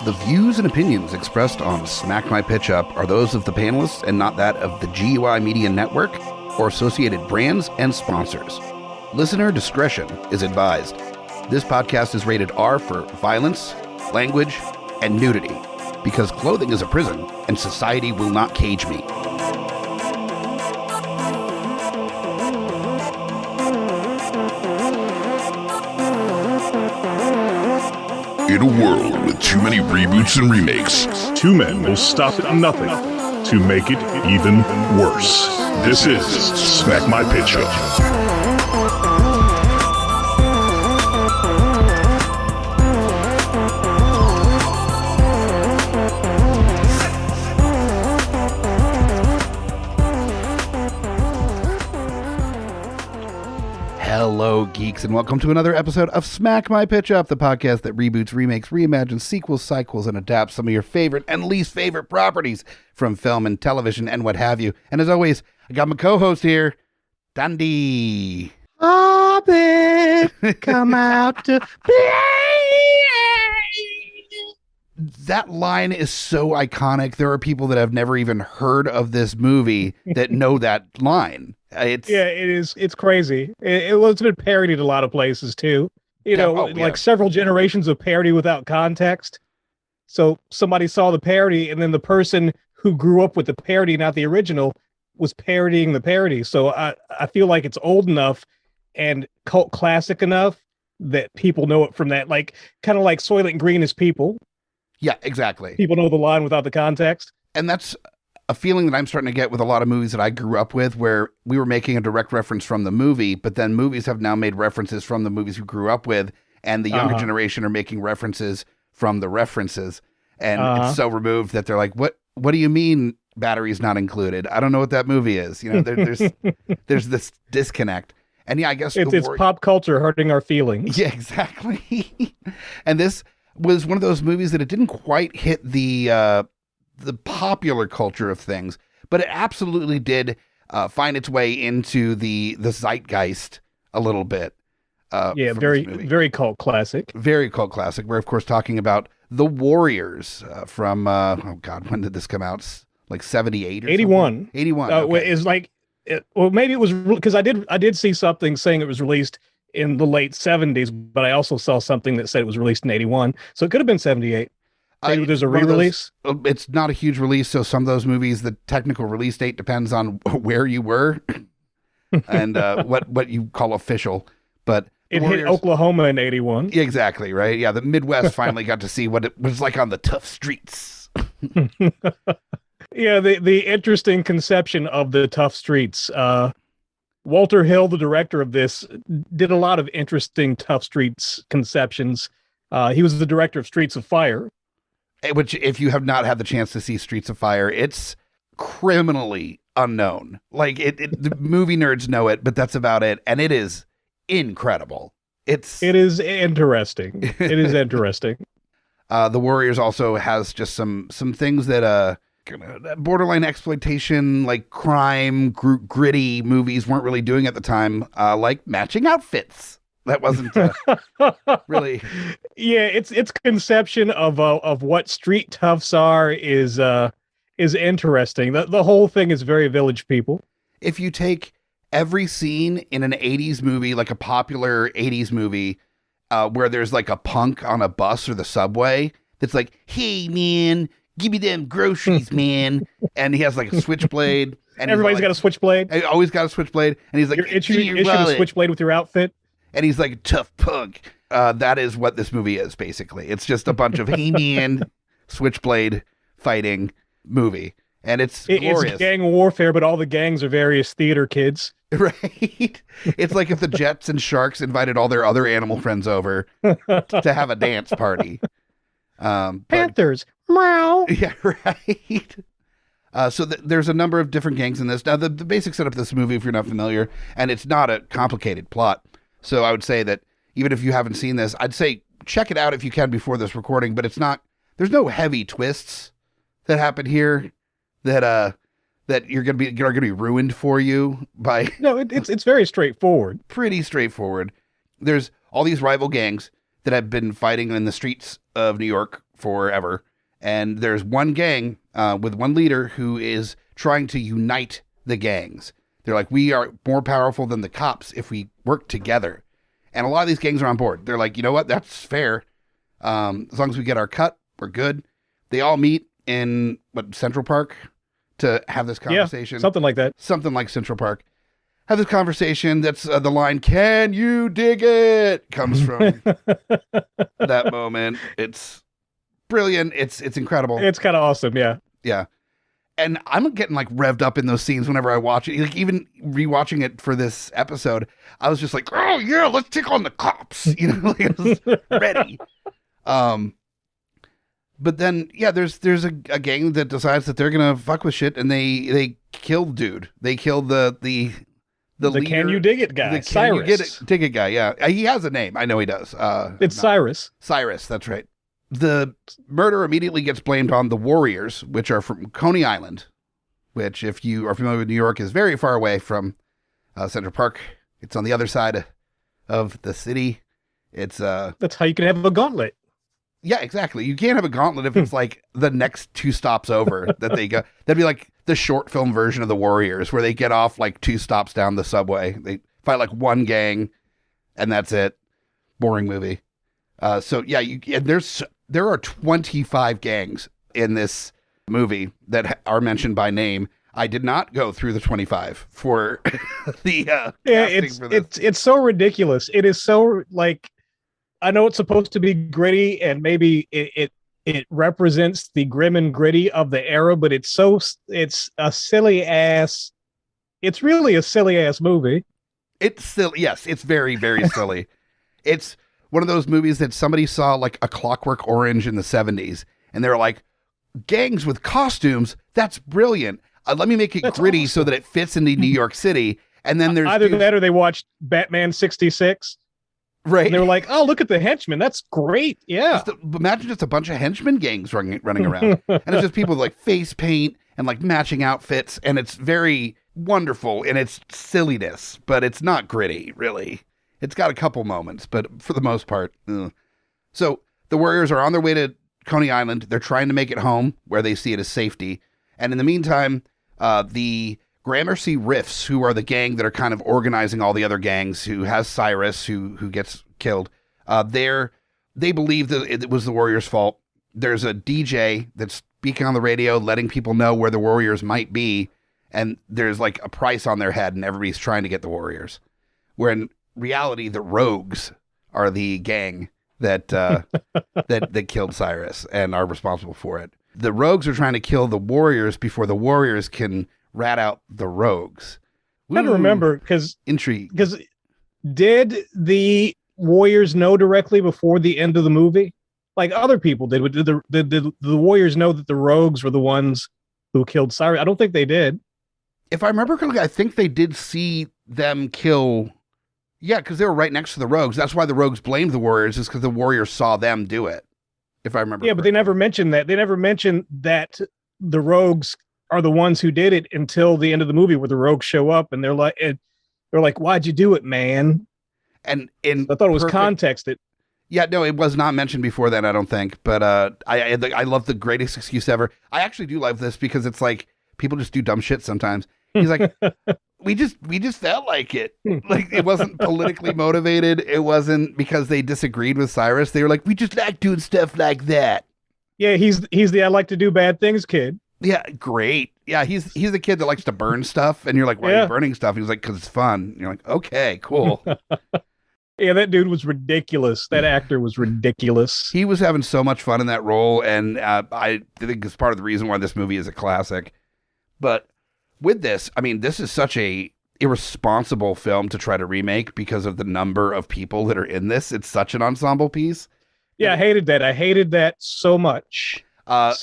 The views and opinions expressed on Smack My Pitch Up are those of the panelists and not that of the GUI Media Network or associated brands and sponsors. Listener discretion is advised. This podcast is rated R for violence, language, and nudity, because clothing is a prison and society will not cage me. In a world with too many reboots and remakes, two men will stop at nothing to make it even worse. This is Smack My Pitch Up. Hello, geeks, and welcome to another episode of Smack My Pitch Up, the podcast that reboots, remakes, reimagines, sequels, cycles, and adapts some of your favorite and least favorite properties from film and television and what have you. And as always, I got my co-host here, Thandi. Hobbit, come out to play. That line is so iconic. There are people that have never even heard of this movie that know that line. It is. It's crazy. It was been parodied a lot of places too. Like several generations of parody without context. So somebody saw the parody, and then the person who grew up with the parody, not the original, was parodying the parody. So I feel like it's old enough and cult classic enough that people know it from that. Like kind of like Soylent Green is People. Yeah, exactly. People know the line without the context. And that's a feeling that I'm starting to get with a lot of movies that I grew up with, where we were making a direct reference from the movie, but then movies have now made references from the movies we grew up with, and the younger generation are making references from the references. And it's so removed that they're like, what do you mean batteries not included? I don't know what that movie is. There's this disconnect. And yeah, I guess it's pop culture hurting our feelings. Yeah, exactly. And this was one of those movies that it didn't quite hit the popular culture of things, but it absolutely did find its way into the zeitgeist a little bit. Very cult classic. Very cult classic. We're of course talking about The Warriors from when did this come out? Like 78 or 81. Something? 81. Okay. Is like maybe it was because I did see something saying it was released in the late 70s, but I also saw something that said it was released in 81. So it could have been 78. Maybe there's a re-release. It's not a huge release, so some of those movies, the technical release date depends on where you were and what you call official. But it hit Oklahoma in 81. Exactly, right? Yeah, the Midwest finally got to see what it was like on the tough streets. Yeah, the interesting conception of the tough streets. Walter Hill, the director of this, did a lot of interesting tough streets conceptions. He was the director of Streets of Fire. Which, if you have not had the chance to see Streets of Fire, it's criminally unknown. Like, the movie nerds know it, but that's about it. And it is incredible. It is interesting. It is interesting. The Warriors also has just some things that borderline exploitation, like crime, gritty movies weren't really doing at the time, like matching outfits. That wasn't really. Yeah, its conception of what street toughs are is interesting. The whole thing is very Village People. If you take every scene in an 80s movie, like a popular 80s movie, where there's like a punk on a bus or the subway that's like, "Hey man, give me them groceries, man," and he has like a switchblade, and everybody's got a switchblade. Always got a switchblade, and he's like, "You're issuing a switchblade with your outfit." And he's like a tough punk. That is what this movie is, basically. It's just a bunch of He-Man switchblade fighting movie. And it's glorious. It's gang warfare, but all the gangs are various theater kids. Right? It's like if the Jets and Sharks invited all their other animal friends over to have a dance party. Panthers. Meow. Yeah, right. So there's a number of different gangs in this. Now, the basic setup of this movie, if you're not familiar, and it's not a complicated plot. So I would say that even if you haven't seen this, I'd say check it out if you can before this recording, but there's no heavy twists that happen here that you're going to be ruined for you by. No, it's very straightforward. Pretty straightforward. There's all these rival gangs that have been fighting in the streets of New York forever. And there's one gang with one leader who is trying to unite the gangs. They're like, we are more powerful than the cops if we work together. And a lot of these gangs are on board. They're like, you know what? That's fair. As long as we get our cut, we're good. They all meet in Central Park to have this conversation. Yeah, something like that. Something like Central Park. Have this conversation. That's the line, "Can you dig it?" comes from that moment. It's brilliant. It's incredible. It's kind of awesome. Yeah. Yeah. And I'm getting like revved up in those scenes whenever I watch it. Like even rewatching it for this episode, I was just like, oh yeah, let's take on the cops. You know, like I was ready. But then, yeah, there's a gang that decides that they're gonna fuck with shit, and they kill dude. They kill the leader, "Can you dig it" guy, the Cyrus. Dig it guy. Yeah, he has a name. I know he does. It's Cyrus. Cyrus. That's right. The murder immediately gets blamed on the Warriors, which are from Coney Island, which, if you are familiar with New York, is very far away from Central Park. It's on the other side of the city. It's that's how you can have a gauntlet. Yeah, exactly. You can't have a gauntlet if it's like the next 2 stops over that they go. That'd be like the short film version of the Warriors, where they get off like 2 stops down the subway. They fight like one gang, and that's it. Boring movie. So yeah, there are 25 gangs in this movie that are mentioned by name. I did not go through the 25 for the it's so ridiculous. It is so like, I know it's supposed to be gritty and maybe it represents the grim and gritty of the era, but it's a silly ass. It's really a silly ass movie. It's silly. Yes, it's very, very silly. It's one of those movies that somebody saw like A Clockwork Orange in the 70s, and they were like, gangs with costumes, that's brilliant. Let me make it gritty so that it fits into New York City. And then there's either that or they watched Batman 66. Right. And they were like, oh, look at the henchmen. That's great. Yeah. Imagine just a bunch of henchmen gangs running around. And it's just people with like face paint and like matching outfits. And it's very wonderful in its silliness, but it's not gritty, really. It's got a couple moments, but for the most part. So the Warriors are on their way to Coney Island. They're trying to make it home where they see it as safety. And in the meantime, the Gramercy Riffs, who are the gang that are kind of organizing all the other gangs, who has Cyrus, who gets killed, they believe that it was the Warriors' fault. There's a DJ that's speaking on the radio, letting people know where the Warriors might be, and there's like a price on their head, and everybody's trying to get the Warriors. Where in reality, the Rogues are the gang that that killed Cyrus and are responsible for it. The Rogues are trying to kill the Warriors before the Warriors can rat out the Rogues. I don't remember intrigue. Because did the Warriors know directly before the end of the movie, like other people did? Did the Warriors know that the Rogues were the ones who killed Cyrus? I don't think they did. If I remember correctly, I think they did see them kill. Yeah, because they were right next to the Rogues. That's why the Rogues blamed the Warriors, is because the Warriors saw them do it. If I remember. Yeah, but they never mentioned that. They never mentioned that the Rogues are the ones who did it until the end of the movie, where the Rogues show up and they're like, "Why'd you do it, man?" And I thought it was contexted. Yeah, no, it was not mentioned before then, I don't think. But I love the greatest excuse ever. I actually do love this because it's like people just do dumb shit sometimes. He's like, we just felt like it. Like it wasn't politically motivated. It wasn't because they disagreed with Cyrus. They were like, we just like doing stuff like that. Yeah, he's the I like to do bad things kid. Yeah, great. Yeah, he's the kid that likes to burn stuff, and you're like, why are you burning stuff? He was like, because it's fun. And you're like, okay, cool. Yeah, that dude was ridiculous. That actor was ridiculous. He was having so much fun in that role, and I think it's part of the reason why this movie is a classic. But with this, I mean, this is such a irresponsible film to try to remake because of the number of people that are in this. It's such an ensemble piece. Yeah, I hated that. I hated that so much. I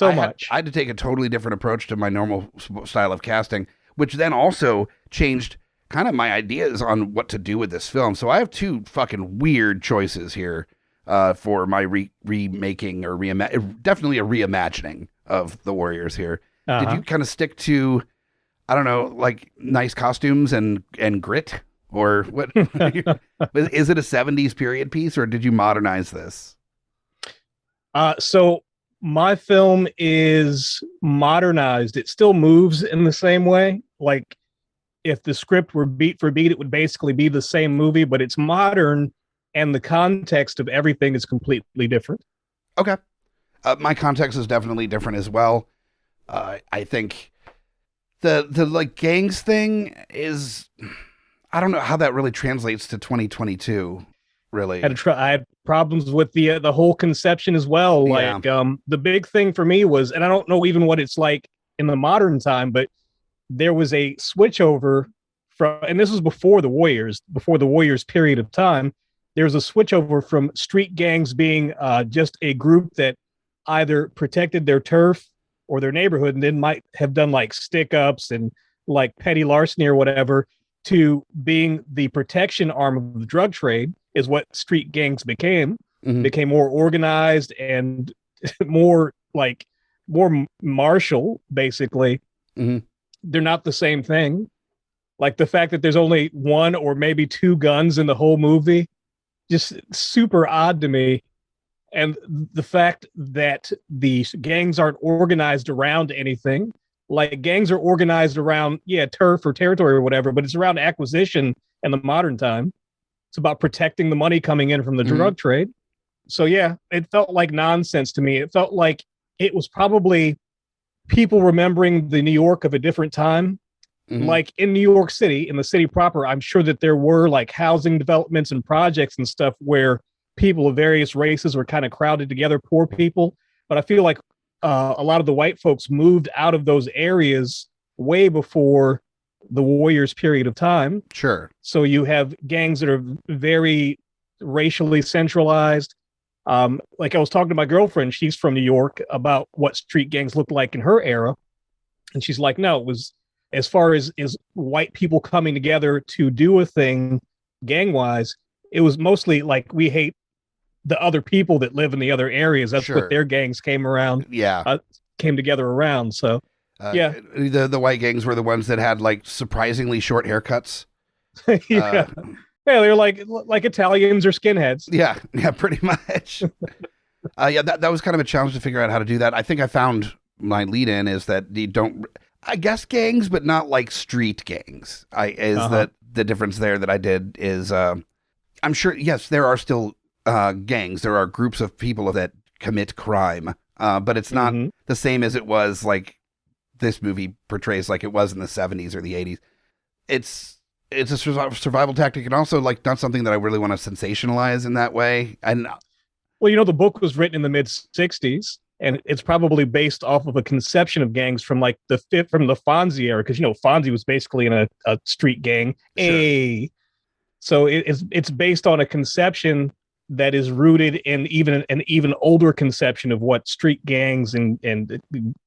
had to take a totally different approach to my normal style of casting, which then also changed kind of my ideas on what to do with this film. So I have 2 fucking weird choices here for my remaking or definitely a reimagining of the Warriors here. Did you kind of stick to, I don't know, like nice costumes and grit Or what? Is it a 70s period piece, or did you modernize this? So my film is modernized. It still moves in the same way. Like if the script were beat for beat, it would basically be the same movie, but it's modern and the context of everything is completely different. Okay. My context is definitely different as well. I think the like gangs thing is, I don't know how that really translates to 2022. Really, I had problems with the whole conception as well. Like the big thing for me was, and I don't know even what it's like in the modern time, but there was a switchover from, and this was before the Warriors period of time. There was a switchover from street gangs being just a group that either protected their turf or their neighborhood and then might have done like stick ups and like petty larceny or whatever, to being the protection arm of the drug trade is what street gangs became. Became more organized and more martial, basically. They're not the same thing. Like the fact that there's only one or maybe two guns in the whole movie, just super odd to me. And the fact that the gangs aren't organized around anything. Like gangs are organized around, turf or territory or whatever, but it's around acquisition in the modern time. It's about protecting the money coming in from the drug trade. So it felt like nonsense to me. It felt like it was probably people remembering the New York of a different time. Like in New York City, in the city proper, I'm sure that there were like housing developments and projects and stuff where people of various races were kind of crowded together, poor people. But I feel like a lot of the white folks moved out of those areas way before the Warriors period of time. Sure. So you have gangs that are very racially centralized. Like I was talking to my girlfriend, she's from New York, about what street gangs looked like in her era. And she's like, no, it was as far as white people coming together to do a thing gang wise, it was mostly like we hate the other people that live in the other areas. That's what their gangs came together around. So the white gangs were the ones that had like surprisingly short haircuts. They're like Italians or skinheads. Yeah, pretty much. That was kind of a challenge to figure out how to do that. I think I found my lead in is that you don't, I guess, gangs, but not like street gangs. That the difference there that I did is I'm sure, yes, there are still gangs. There are groups of people that commit crime, but it's not the same as it was like this movie portrays, like it was in the 70s or the 80s. It's a survival tactic, and also like not something that I really want to sensationalize in that way. And well, the book was written in the mid 60s, and it's probably based off of a conception of gangs from like the Fonzie era, because Fonzie was basically in a street gang. Sure. So it's based on a conception that is rooted in an even older conception of what street gangs and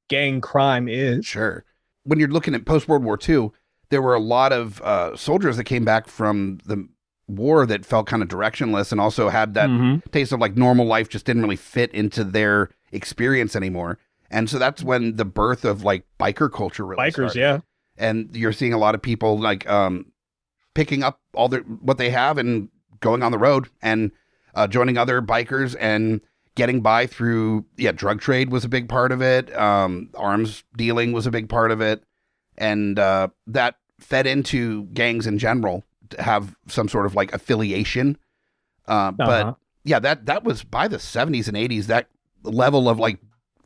gang crime is. Sure. When you're looking at post-World War II, there were a lot of soldiers that came back from the war that felt kind of directionless and also had that taste of like normal life just didn't really fit into their experience anymore. And so that's when the birth of like biker culture really started. Yeah. And you're seeing a lot of people like picking up all what they have and going on the road and joining other bikers and getting by through, drug trade was a big part of it. Arms dealing was a big part of it. And that fed into gangs in general to have some sort of like affiliation. But that was by the 70s and 80s, that level of like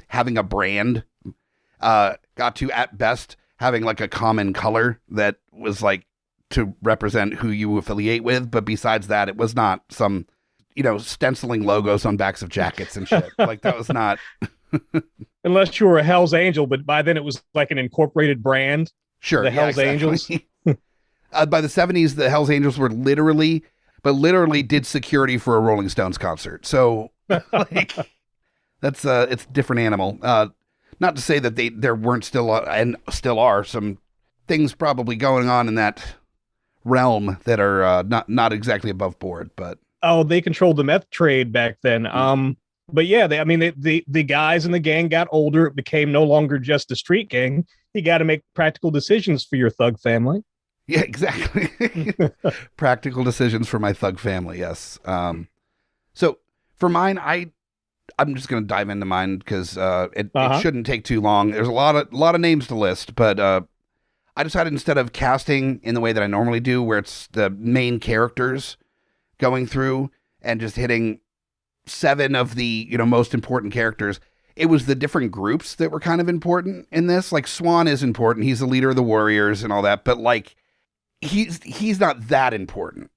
having a brand got to, at best, having like a common color that was like to represent who you affiliate with. But besides that, it was not some, stenciling logos on backs of jackets and shit. Like that was not. Unless you were a Hell's Angel, but by then it was like an incorporated brand. Sure. The Hell's Angels. By the 70s, the Hell's Angels were literally did security for a Rolling Stones concert. So like that's it's a different animal. Not to say that there weren't still and still are some things probably going on in that realm that are not exactly above board, but they controlled the meth trade back then. But yeah, the guys in the gang got older. It became no longer just a street gang. You got to make practical decisions for your thug family. Yeah, exactly. Practical decisions for my thug family. Yes. So for mine, I'm just going to dive into mine because it shouldn't take too long. There's a lot of names to list, but I decided instead of casting in the way that I normally do, where it's the main characters going through and just hitting 7 of the most important characters, it was the different groups that were kind of important in this. Like Swan is important; he's the leader of the Warriors and all that, but like he's not that important.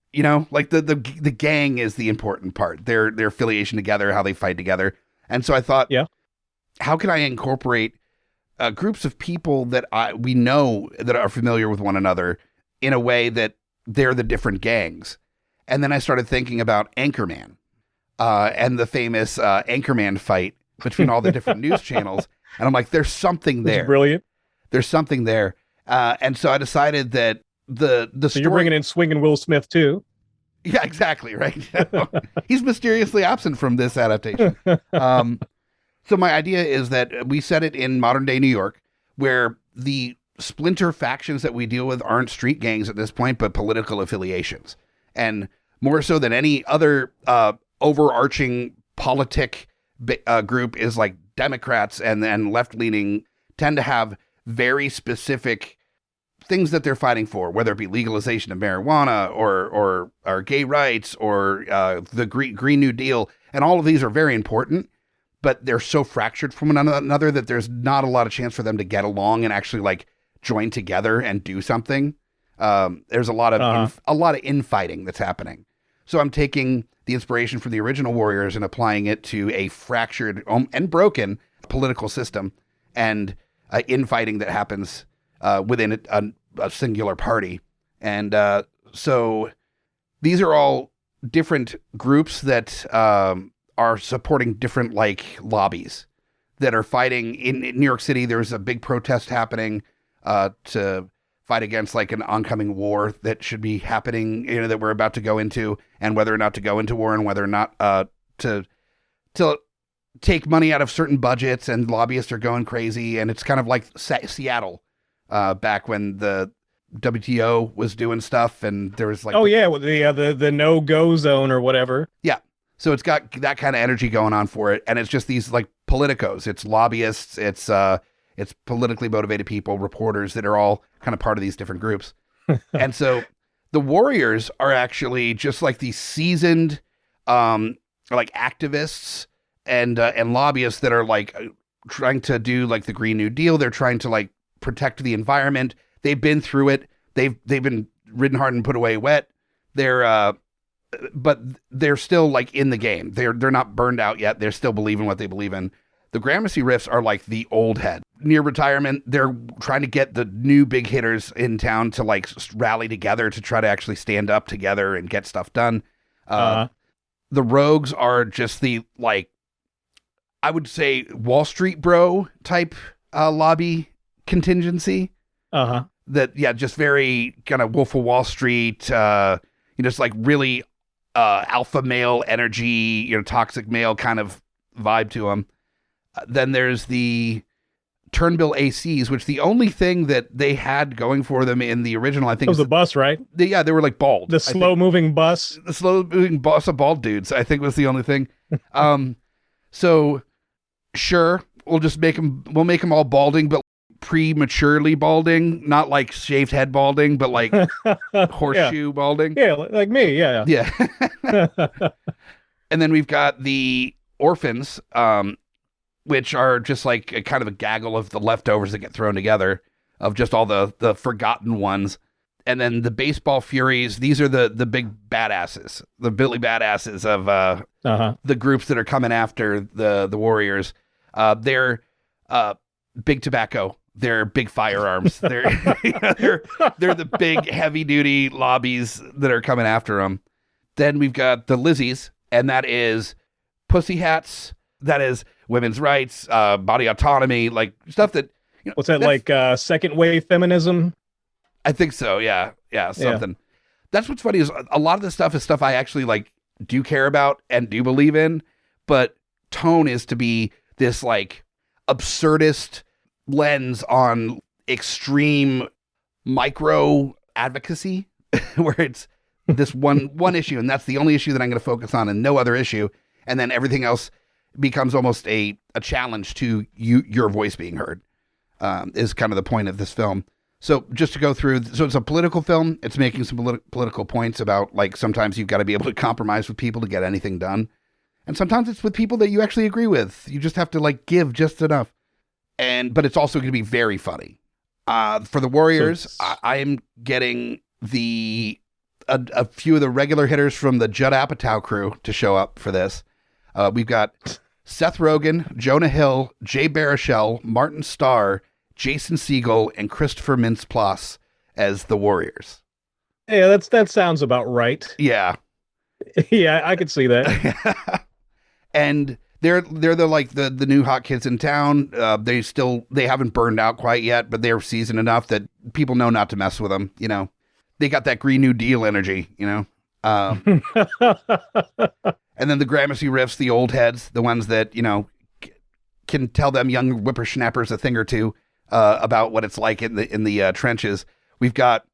Like the gang is the important part. Their affiliation together, how they fight together. And so I thought, how can I incorporate groups of people that we know that are familiar with one another in a way that they're the different gangs? And then I started thinking about Anchorman and the famous Anchorman fight between all the different news channels. And I'm like, there's something there. That's brilliant. There's something there. And so I decided that the so story... you're bringing in Swinging Will Smith too. Yeah, exactly. Right. He's mysteriously absent from this adaptation. So my idea is that we set it in modern day New York, where the splinter factions that we deal with aren't street gangs at this point, but political affiliations. And more so than any other overarching politic group is like Democrats and left-leaning tend to have very specific things that they're fighting for, whether it be legalization of marijuana or gay rights or the Green New Deal. And all of these are very important, but they're so fractured from one another that there's not a lot of chance for them to get along and actually like join together and do something. There's a lot of infighting that's happening. So I'm taking the inspiration from the original Warriors and applying it to a fractured and broken political system and infighting that happens within a singular party. And so these are all different groups that are supporting different like lobbies that are fighting. In New York City, there's a big protest happening to fight against like an oncoming war that should be happening, that we're about to go into, and whether or not to go into war and whether or not to take money out of certain budgets, and lobbyists are going crazy. And it's kind of like Seattle back when the WTO was doing stuff, and there was like the no-go zone or whatever. Yeah. So it's got that kind of energy going on for it, and it's just these like politicos. It's lobbyists. It's politically motivated people, reporters that are all kind of part of these different groups. And so the Warriors are actually just like these seasoned like activists and lobbyists that are like trying to do like the Green New Deal. They're trying to like protect the environment. They've been through it. They've been ridden hard and put away wet. But they're still like in the game. They're not burned out yet. They're still believing what they believe in. The Gramercy Riffs are like the old head. Near retirement, they're trying to get the new big hitters in town to like rally together to try to actually stand up together and get stuff done. The Rogues are just the like, I would say Wall Street bro type lobby contingency. That, just very kind of Wolf of Wall Street, just like really alpha male energy, toxic male kind of vibe to them. Then there's the Turnbill ACs, which the only thing that they had going for them in the original, I think, was the bus, right? They were like bald. The slow-moving bus. The slow-moving bus of bald dudes, I think, was the only thing. So, sure, we'll make them all balding, but prematurely balding, not like shaved head balding, but like horseshoe balding. Yeah, like me, yeah. And then we've got the Orphans, which are just like a kind of a gaggle of the leftovers that get thrown together of just all the forgotten ones. And then the Baseball Furies, these are the big badasses, the Billy badasses of the groups that are coming after the Warriors. They're big tobacco. They're big firearms. They're the big heavy duty lobbies that are coming after them. Then we've got the Lizzies, and that is pussy hats. That is women's rights, body autonomy, like stuff that, what's that, like second wave feminism? I think so. Yeah. Something. Yeah. That's what's funny is a lot of this stuff is stuff I actually like do care about and do believe in, but Tone is to be this like absurdist lens on extreme micro advocacy where it's this one issue, and that's the only issue that I'm going to focus on and no other issue. And then everything else becomes almost a challenge to your voice being heard, is kind of the point of this film. So just to go through, so it's a political film. It's making some political points about, like, sometimes you've got to be able to compromise with people to get anything done. And sometimes it's with people that you actually agree with. You just have to, like, give just enough. But it's also going to be very funny. For the Warriors, I am getting a few of the regular hitters from the Judd Apatow crew to show up for this. We've got Seth Rogen, Jonah Hill, Jay Baruchel, Martin Starr, Jason Segel, and Christopher Mintz-Plasse as the Warriors. Yeah, that sounds about right. Yeah. Yeah, I could see that. And they're the new hot kids in town. They haven't burned out quite yet, but they're seasoned enough that people know not to mess with them. You know, they got that Green New Deal energy, you know? And then the Gramercy Riffs, the old heads, the ones that, you know, can tell them young whippersnappers a thing or two about what it's like in the trenches. We've got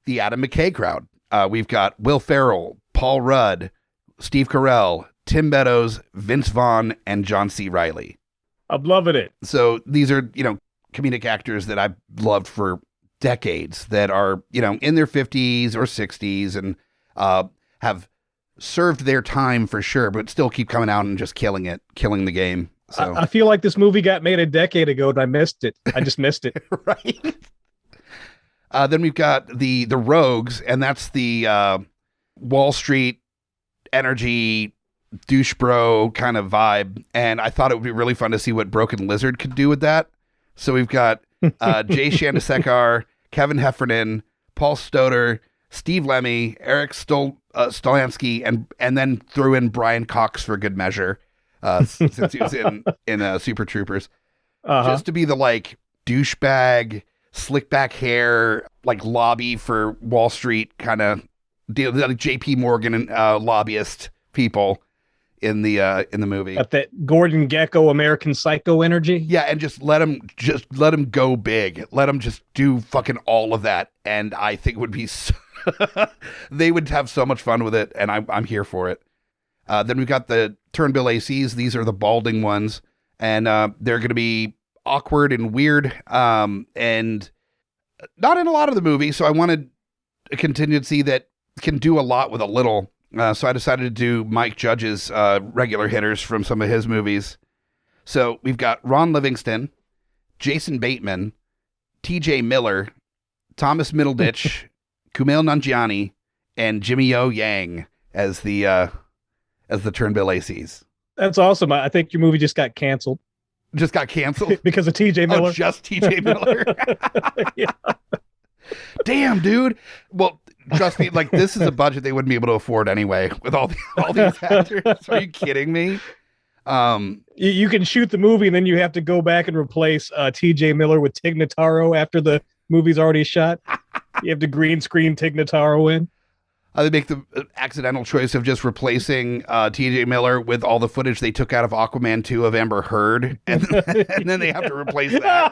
the Adam McKay crowd. We've got Will Ferrell, Paul Rudd, Steve Carell, Tim Meadows, Vince Vaughn, and John C. Reilly. I'm loving it. So these are, you know, comedic actors that I've loved for decades that are, you know, in their 50s or 60s and have served their time for sure, but still keep coming out and just killing the game. So I feel like this movie got made a decade ago and I missed it. I just missed it. Right. Then we've got the Rogues, and that's the Wall Street energy douche bro kind of vibe. And I thought it would be really fun to see what Broken Lizard could do with that. So we've got Jay Chandrasekhar, Kevin Heffernan, Paul Stoddard, Steve Lemmy, Eric Stolansky, and then threw in Brian Cox for good measure, since he was in Super Troopers, just to be the, like, douchebag, slick back hair, like, lobby for Wall Street kind of deal, like J.P. Morgan and lobbyist people in the movie. Got that Gordon Gekko American Psycho energy. Yeah, and just let him go big. Let him just do fucking all of that, and I think it would be they would have so much fun with it, and I'm here for it. Then we've got the Turnbill ACs. These are the balding ones, and they're going to be awkward and weird, and not in a lot of the movie. So I wanted a contingency that can do a lot with a little. So I decided to do Mike Judge's regular hitters from some of his movies. So we've got Ron Livingston, Jason Bateman, T.J. Miller, Thomas Middleditch, Kumail Nanjiani, and Jimmy O Yang as the Turnbill ACs. That's awesome. I think your movie just got canceled. Just got canceled? Because of T.J. Miller? Oh, just T.J. Miller? Yeah. Damn, dude. Well, trust me, like, this is a budget they wouldn't be able to afford anyway with all these actors. Are you kidding me? You can shoot the movie and then you have to go back and replace T.J. Miller with Tig Notaro after the movie's already shot. You have to green screen Tig Notaro in. They make the accidental choice of just replacing T.J. Miller with all the footage they took out of Aquaman 2 of Amber Heard, and then they have to replace that.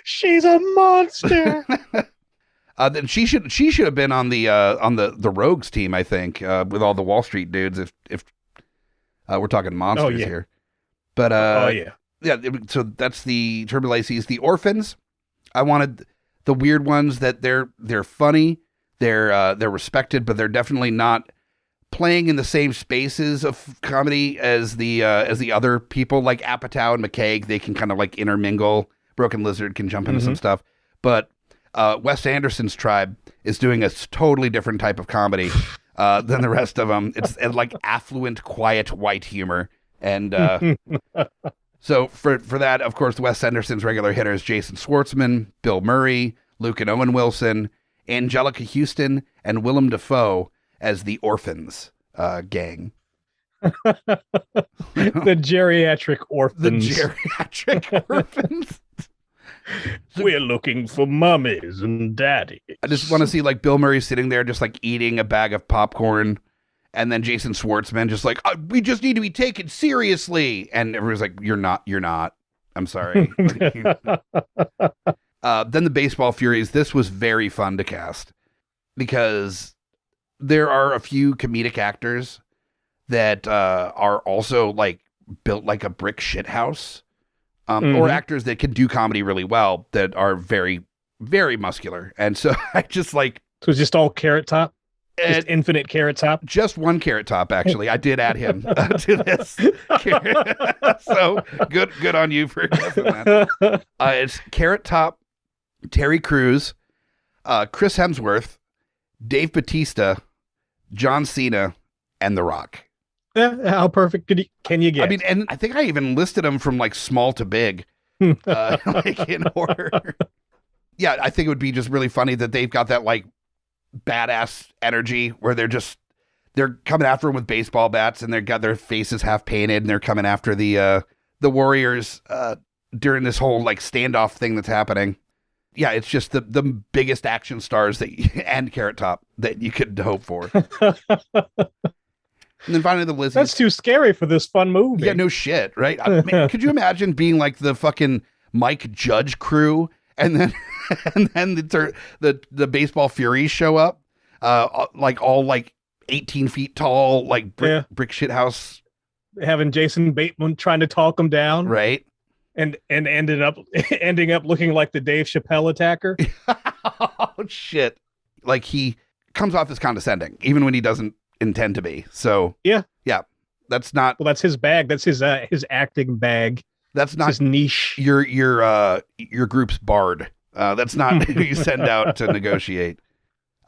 She's a monster. Then she should have been on the Rogues team, I think, with all the Wall Street dudes. If we're talking monsters here, but yeah. So that's the Turnbill ACs. The Orphans, I wanted the weird ones that they're funny, they're respected, but they're definitely not playing in the same spaces of comedy as the other people like Apatow and McKay. They can kind of like intermingle. Broken Lizard can jump into some stuff, but Wes Anderson's tribe is doing a totally different type of comedy than the rest of them. It's like affluent, quiet, white humor. And so for that, of course, Wes Anderson's regular hitters, Jason Schwartzman, Bill Murray, Luke and Owen Wilson, Angelica Houston, and Willem Dafoe as the Orphans gang. The geriatric orphans. The geriatric orphans. We're looking for mummies and daddies. I just want to see like Bill Murray sitting there just like eating a bag of popcorn, and then Jason Schwartzman just like, we just need to be taken seriously. And everyone's like, you're not. I'm sorry. Then the Baseball Furies. This was very fun to cast because there are a few comedic actors that are also like built like a brick shit house, or actors that can do comedy really well that are very, very muscular. And so I just like... So it's just all Carrot Top? Just infinite Carrot Top? Just one Carrot Top, actually. I did add him to this. So good on you for guessing that. It's Carrot Top, Terry Crews, Chris Hemsworth, Dave Bautista, John Cena, and The Rock. Yeah, how perfect can you get? I mean, and I think I even listed them from like small to big, like in order. Yeah, I think it would be just really funny that they've got that like badass energy where they're coming after him with baseball bats and they've got their faces half painted and they're coming after the Warriors during this whole like standoff thing that's happening. Yeah, it's just the biggest action stars and Carrot Top that you could hope for. And then finally the Lizzies. That's too scary for this fun movie. Yeah, no shit, right? Man, could you imagine being like the fucking Mike Judge crew and then the Baseball Furies show up, like all like 18 feet tall, like brick shit house, having Jason Bateman trying to talk them down, right? And ending up looking like the Dave Chappelle attacker. Oh shit! Like he comes off as condescending, even when he doesn't intend to be. So yeah, that's not. Well, that's his bag. That's his acting bag. That's not his niche. Your group's bard. That's not who you send out to negotiate.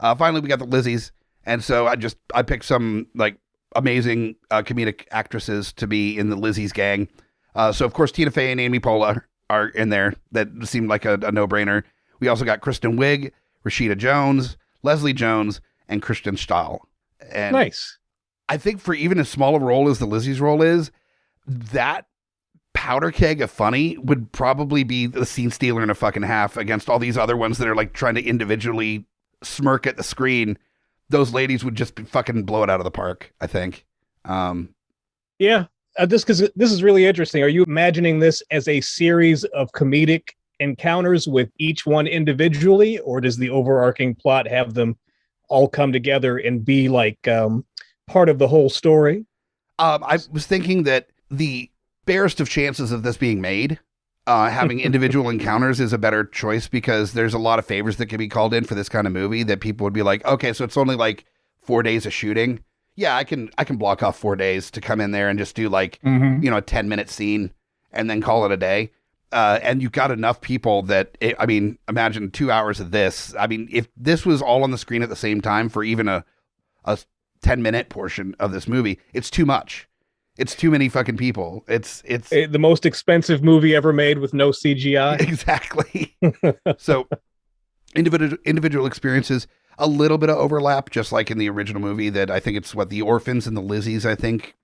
Finally, we got the Lizzies, and so I picked some like amazing comedic actresses to be in the Lizzies gang. So of course Tina Fey and Amy Poehler are in there. That seemed like a no-brainer. We also got Kristen Wiig, Rashida Jones, Leslie Jones, and Kristen Stahl. And nice. I think for even as small a role as the Lizzies role is, that powder keg of funny would probably be the scene stealer in a fucking half against all these other ones that are like trying to individually smirk at the screen. Those ladies would just fucking blow it out of the park, I think. Yeah. This is really interesting. Are you imagining this as a series of comedic encounters with each one individually, or does the overarching plot have them all come together and be like part of the whole story? I was thinking that the barest of chances of this being made, having individual encounters is a better choice because there's a lot of favors that can be called in for this kind of movie that people would be like, okay, so it's only like 4 days of shooting. Yeah, I can block off 4 days to come in there and just do like, a 10-minute scene and then call it a day. And you've got enough people that, imagine 2 hours of this. I mean, if this was all on the screen at the same time for even a 10-minute portion of this movie, it's too much. It's too many fucking people. It's the most expensive movie ever made with no CGI. Exactly. So individual experiences, a little bit of overlap, just like in the original movie that I think it's what the orphans and the Lizzies, I think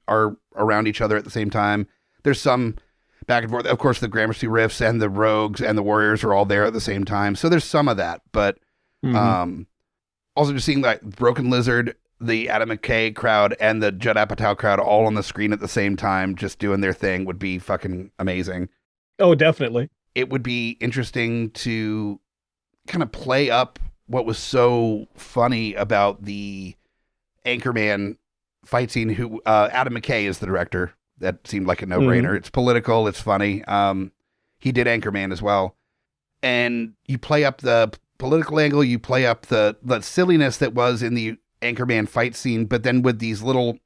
are around each other at the same time. There's some back and forth. Of course, the Gramercy Riffs and the Rogues and the Warriors are all there at the same time. So there's some of that, but also just seeing like Broken Lizard, the Adam McKay crowd and the Judd Apatow crowd all on the screen at the same time, just doing their thing would be fucking amazing. Oh, definitely. It would be interesting to kind of play up what was so funny about the Anchorman fight scene. Who Adam McKay is the director. That seemed like a no-brainer. It's political. It's funny. He did Anchorman as well. And you play up the political angle. You play up the silliness that was in the Anchorman fight scene, but then with these little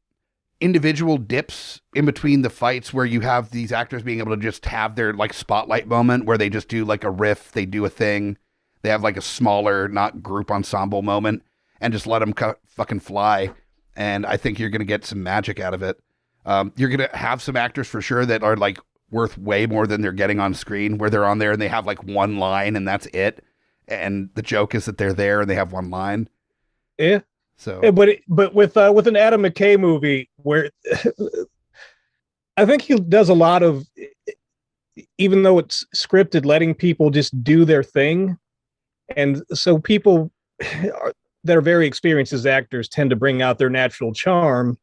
individual dips in between the fights where you have these actors being able to just have their like spotlight moment where they just do like a riff, they do a thing, they have like a smaller, not group ensemble moment and just let them fucking fly. And I think you're going to get some magic out of it. You're going to have some actors for sure that are like worth way more than they're getting on screen, where they're on there and they have like one line and that's it. And the joke is that they're there and they have one line. Yeah. So, yeah, but with an Adam McKay movie where I think he does a lot of, even though it's scripted, letting people just do their thing. And so people that are very experienced as actors tend to bring out their natural charm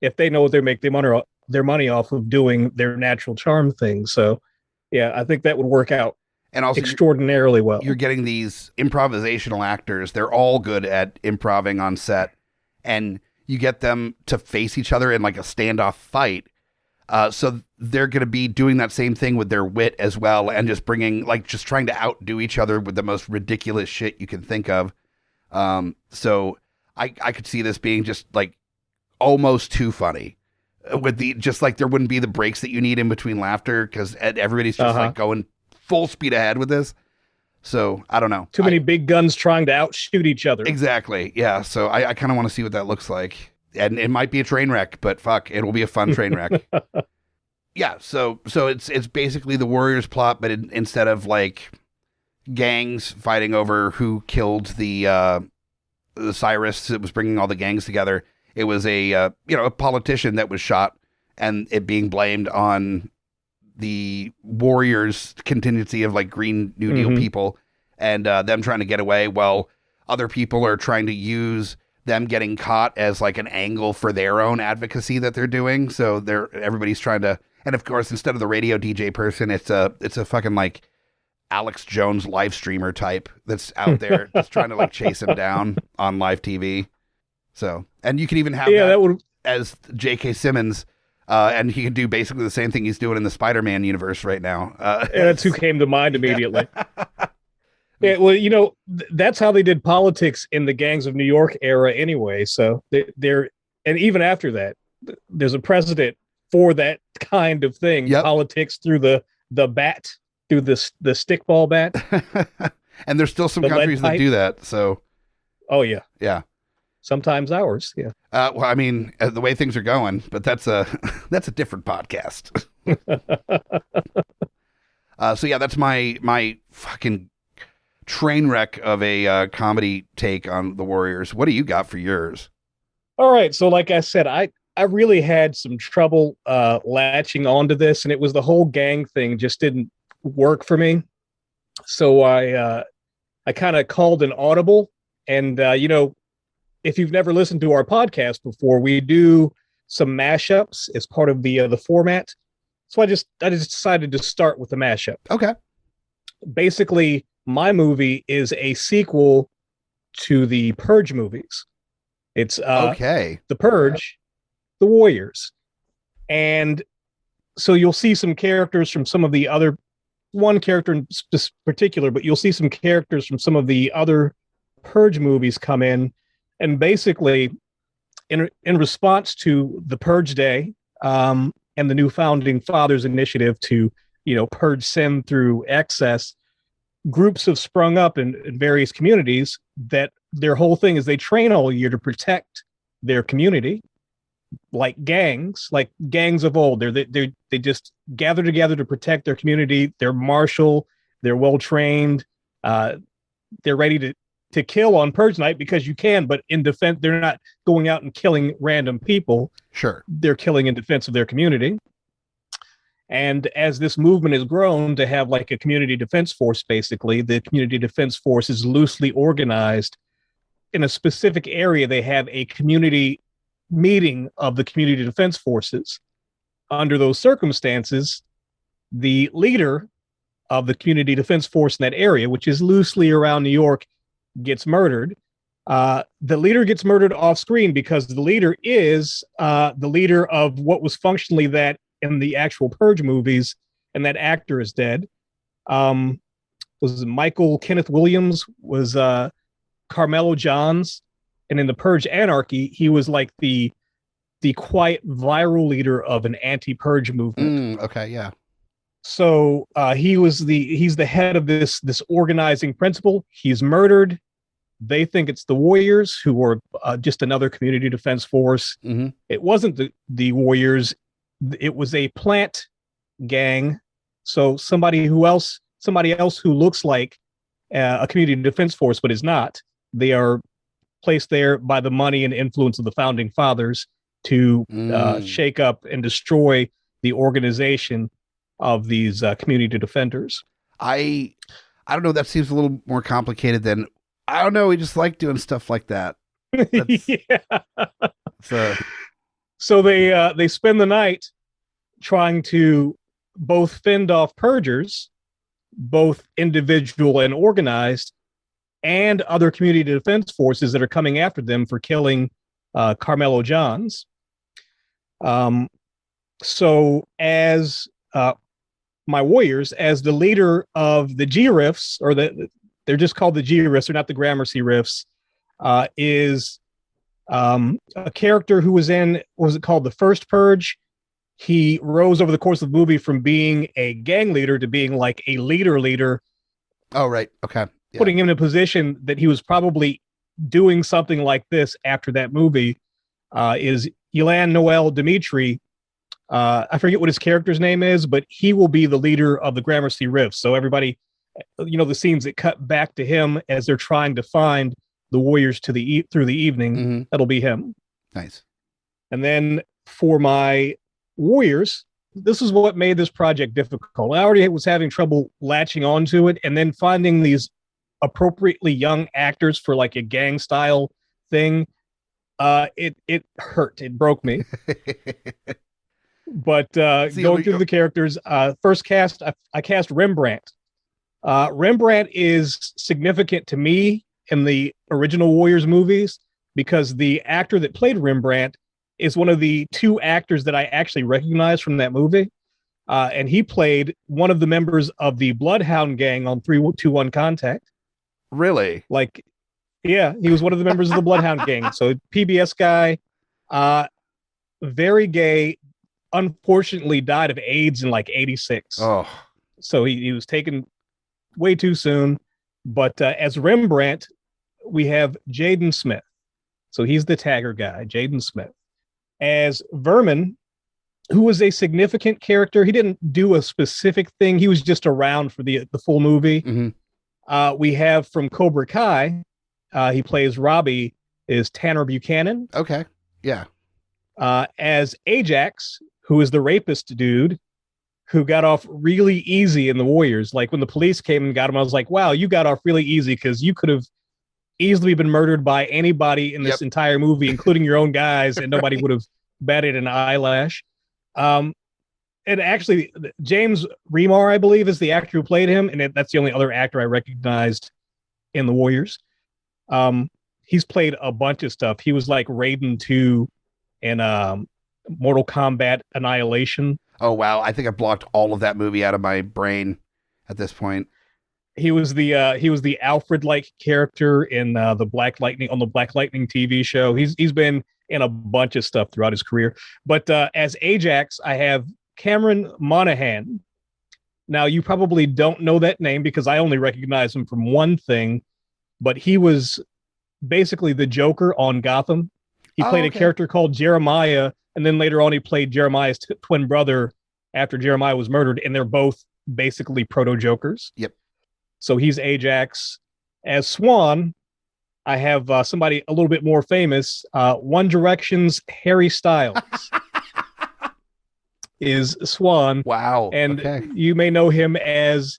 if they know they make their money off of doing their natural charm thing. So yeah, I think that would work out. And also extraordinarily well. You're getting these improvisational actors. They're all good at improvising on set, and you get them to face each other in like a standoff fight. So they're going to be doing that same thing with their wit as well, and just just trying to outdo each other with the most ridiculous shit you can think of. So I could see this being just like almost too funny, with there wouldn't be the breaks that you need in between laughter, because everybody's just like going full speed ahead with this. So I don't know. Too many big guns trying to outshoot each other. Exactly. Yeah. So I kind of want to see what that looks like. And it might be a train wreck, but fuck, it'll be a fun train wreck. Yeah. So it's basically the Warriors plot, but instead of like gangs fighting over who killed the Cyrus that was bringing all the gangs together, it was a politician that was shot, and it being blamed on the Warriors contingency of like Green New Deal people, and them trying to get away while other people are trying to use them getting caught as like an angle for their own advocacy that they're doing. So everybody's trying to, and of course, instead of the radio DJ person, it's a fucking like Alex Jones live streamer type that's out there just trying to like chase him down on live TV. So, and you can even have as J.K. Simmons, and he can do basically the same thing he's doing in the Spider-Man universe right now. That's who came to mind immediately. Yeah, well, that's how they did politics in the Gangs of New York era anyway. So they're and even after that, there's a precedent for that kind of thing. Yep. Politics through the bat, through the stickball bat. And there's still some countries that do that. So, oh yeah, yeah. Sometimes ours, yeah. Well, I mean, the way things are going, but that's a different podcast. So yeah, that's my fucking train wreck of a comedy take on the Warriors. What do you got for yours? All right, so like I said, I really had some trouble latching onto this, and it was the whole gang thing just didn't work for me. So I kind of called an audible, and if you've never listened to our podcast before, we do some mashups as part of the format. So I just decided to start with the mashup. Okay. Basically, my movie is a sequel to the Purge movies. It's The Purge, The Warriors. And so you'll see some characters from some of the other, one character in particular, but you'll see some characters from some of the other Purge movies come in. And basically, in response to the Purge Day and the new Founding Fathers initiative to, purge sin through excess, groups have sprung up in various communities that their whole thing is they train all year to protect their community, like gangs of old. They just gather together to protect their community. They're martial. They're well trained. They're ready to kill on Purge Night because you can, but in defense, they're not going out and killing random people. Sure. They're killing in defense of their community. And as this movement has grown to have like a community defense force, basically, the community defense force is loosely organized in a specific area. They have a community meeting of the community defense forces. Under those circumstances, the leader of the community defense force in that area, which is loosely around New York, gets murdered. The leader gets murdered off screen because the leader is the leader of what was functionally that in the actual Purge movies, and that actor is dead. Was Michael Kenneth Williams was Carmelo Johns, and in the Purge Anarchy, he was like the quiet viral leader of an anti-Purge movement. Okay, yeah. So he's the head of this organizing principle. He's murdered. They think it's the Warriors, who were just another community defense force. Mm-hmm. It wasn't the Warriors. It was a plant gang. So somebody else who looks like a community defense force, but is not. They are placed there by the money and influence of the Founding Fathers to shake up and destroy the organization of these community defenders. I don't know. That seems a little more complicated than, I don't know. We just like doing stuff like that. Yeah. So they spend the night trying to both fend off purgers both individual and organized, and other community defense forces that are coming after them for killing Carmelo Johns. So as my warriors, as the leader of the G Riffs, or they're just called the G Riffs, they're not the Gramercy Riffs, is a character who was in, what was it called, The First Purge. He rose over the course of the movie from being a gang leader to being like a leader. Oh, right. Okay. Yeah. Putting him in a position that he was probably doing something like this after that movie is Ilan Noel Dimitri. I forget what his character's name is, but he will be the leader of the Gramercy Riffs. So everybody, the scenes that cut back to him as they're trying to find the warriors through the evening, that'll be him. Nice. And then for my warriors, this is what made this project difficult. I already was having trouble latching onto it, and then finding these appropriately young actors for like a gang style thing. It hurt. It broke me. But going through the characters, first cast, I cast Rembrandt. Rembrandt is significant to me in the original Warriors movies because the actor that played Rembrandt is one of the two actors that I actually recognize from that movie. And he played one of the members of the Bloodhound Gang on 321 Contact. Really? Like, yeah, he was one of the members of the Bloodhound Gang. So PBS guy, very gay, unfortunately died of AIDS in like 86. Oh. So he was taken way too soon. But as Rembrandt, we have Jaden Smith. So he's the tagger guy, Jaden Smith. As Vermin, who was a significant character. He didn't do a specific thing. He was just around for the full movie. Mm-hmm. We have from Cobra Kai, he plays Robbie, is Tanner Buchanan. Okay. Yeah. As Ajax, who is the rapist dude who got off really easy in the Warriors. Like when the police came and got him, I was like, wow, you got off really easy because you could have easily been murdered by anybody in this entire movie, including your own guys, and nobody would have batted an eyelash. And actually, James Remar, I believe, is the actor who played him, and that's the only other actor I recognized in the Warriors. He's played a bunch of stuff. He was like Raiden 2 in Mortal Kombat Annihilation. Oh, wow. I think I blocked all of that movie out of my brain at this point. He was the Alfred-like character in the Black Lightning TV show. He's been in a bunch of stuff throughout his career. But as Ajax, I have Cameron Monahan. Now, you probably don't know that name because I only recognize him from one thing, but he was basically the Joker on Gotham. He played a character called Jeremiah, and then later on he played Jeremiah's twin brother after Jeremiah was murdered, and they're both basically proto-Jokers. Yep. So he's Ajax. As Swan, I have somebody a little bit more famous. One Direction's Harry Styles is Swan. Wow. And you may know him as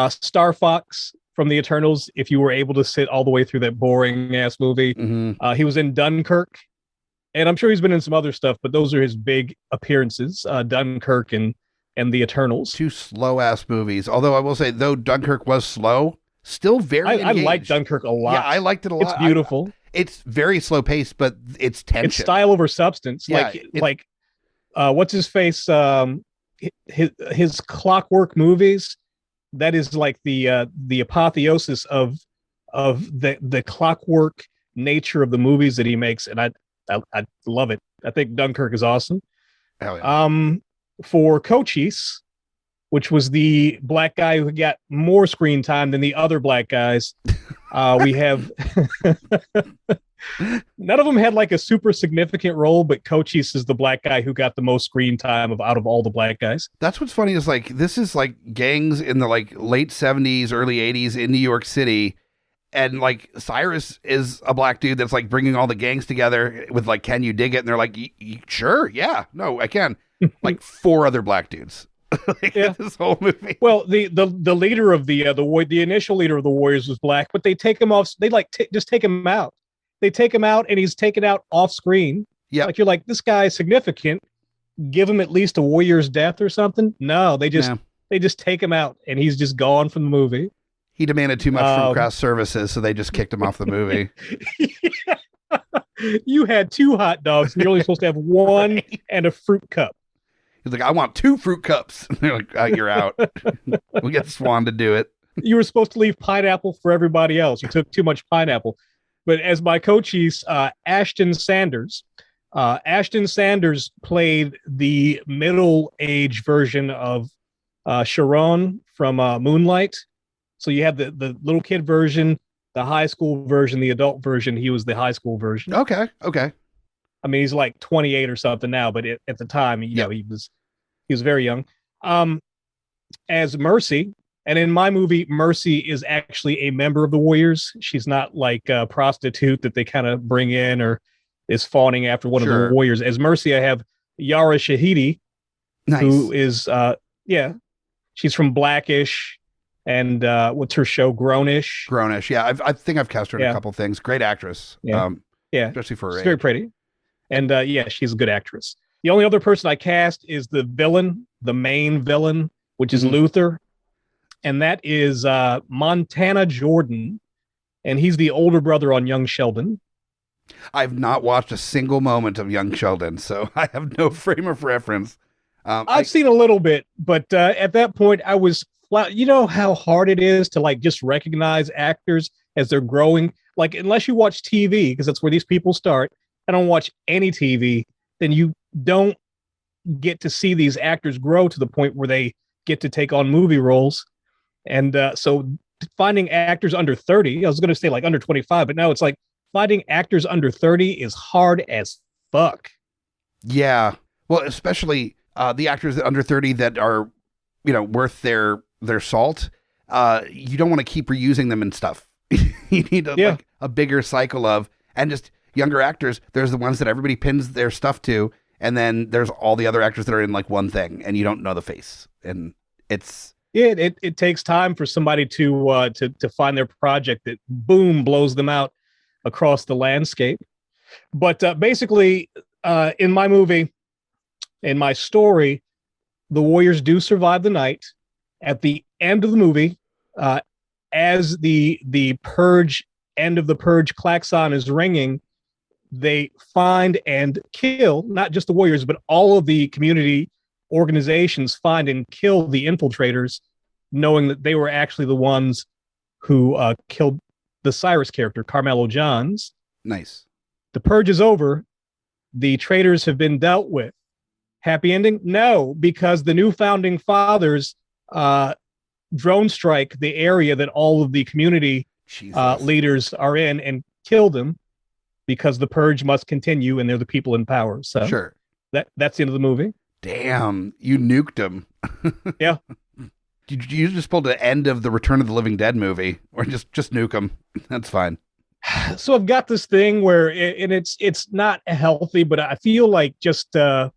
Star Fox from the Eternals, if you were able to sit all the way through that boring-ass movie. Mm-hmm. He was in Dunkirk, and I'm sure he's been in some other stuff, but those are his big appearances, Dunkirk and the Eternals. Two slow-ass movies. Although I will say, though Dunkirk was slow, still very engaged. I like Dunkirk a lot. Yeah, I liked it a lot. It's beautiful. It's very slow-paced, but it's tension. It's style over substance. Yeah, what's his face? His Clockwork movies. That is like the apotheosis of the clockwork nature of the movies that he makes, and I love it. I think Dunkirk is awesome. Hell yeah. For Cochise, which was the black guy who got more screen time than the other black guys, we have none of them had like a super significant role, but Cochise is the black guy who got the most screen time out of all the black guys. That's what's funny is like this is like gangs in the like late 70s, early 80s in New York City. And like Cyrus is a black dude that's like bringing all the gangs together with like, can you dig it? And they're like, sure. Yeah, no, I can. Like 4 other black dudes. This whole movie. Well, the leader of the initial leader of the Warriors was black, but they take him off. They just take him out. They take him out, and he's taken out off screen. Yeah, like you're like, this guy is significant. Give him at least a Warrior's death or something. No, they just They just take him out, and he's just gone from the movie. He demanded too much from craft services, so they just kicked him off the movie. You had 2 hot dogs, and you're only supposed to have 1 right. and a fruit cup. He's like, I want 2 fruit cups. They're like, you're out. We'll get Swan to do it. You were supposed to leave pineapple for everybody else. You took too much pineapple. But as my coaches, Ashton Sanders. Ashton Sanders played the middle-age version of Sharon from Moonlight. So you have the little kid version, the high school version, the adult version. He was the high school version. Okay. I mean, he's like 28 or something now, but at the time, you know, he was very young. As Mercy, and in my movie, Mercy is actually a member of the Warriors. She's not like a prostitute that they kind of bring in or is fawning after one of the Warriors. As Mercy, I have Yara Shahidi, who is she's from Blackish. And what's her show? Grownish. Yeah, I think I've cast her in a couple things. Great actress. Especially for her age. Very pretty. And she's a good actress. The only other person I cast is the villain, the main villain, which is Luther, and that is Montana Jordan, and he's the older brother on Young Sheldon. I've not watched a single moment of Young Sheldon, so I have no frame of reference. I've seen a little bit, but at that point I was. You know how hard it is to like just recognize actors as they're growing. Like unless you watch TV, because that's where these people start. I don't watch any TV, then you don't get to see these actors grow to the point where they get to take on movie roles. And so finding actors under 30, I was going to say like under 25, but now it's like finding actors under 30 is hard as fuck. Yeah. Well, especially the actors under 30 that are, you know, worth their salt. You don't want to keep reusing them and stuff. You need like a bigger cycle of, and just younger actors. There's the ones that everybody pins their stuff to, and then there's all the other actors that are in like one thing, and you don't know the face. And it's it takes time for somebody to find their project that boom blows them out across the landscape. But basically, in my movie, in my story, the Warriors do survive the night. At the end of the movie, as the purge end of the purge klaxon is ringing, they find and kill not just the Warriors, but all of the community organizations find and kill the infiltrators, knowing that they were actually the ones who killed the Cyrus character, Carmelo Johns. Nice. The purge is over. The traitors have been dealt with. Happy ending? No, because the new founding fathers drone strike the area that all of the community leaders are in and kill them because the purge must continue and they're the people in power. So that's the end of the movie. Damn, you nuked them. Yeah. You just pulled the end of the Return of the Living Dead movie, or just nuke them. That's fine. So I've got this thing where it's not healthy, but I feel like just a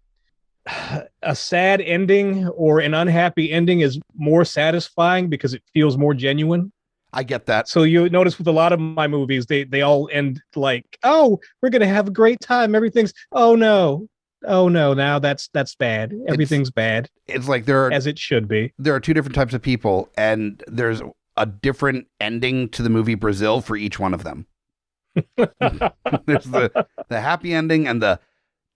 sad ending or an unhappy ending is more satisfying because it feels more genuine. I get that. So you notice with a lot of my movies, they all end like, oh, we're going to have a great time. Everything's, oh no, now that's bad. Everything's bad. It's like as it should be. There are 2 different types of people, and there's a different ending to the movie Brazil for each one of them. There's the happy ending and the